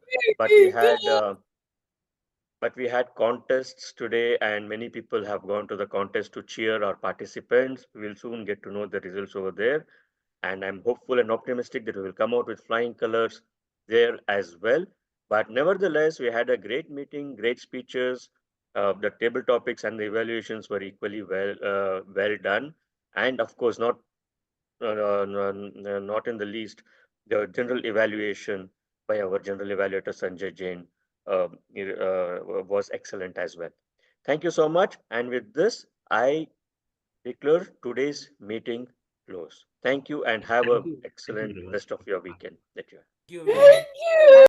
But we had contests today, and many people have gone to the contest to cheer our participants. We will soon get to know the results over there. And I'm hopeful and optimistic that we will come out with flying colors there as well. But nevertheless, we had a great meeting, great speeches. The table topics and the evaluations were equally well done. And of course, not in the least, the general evaluation by our general evaluator Sanjay Jain was excellent as well. Thank you so much. And with this, I declare today's meeting closed. Thank you and have an excellent rest of your weekend that you have. Thank you.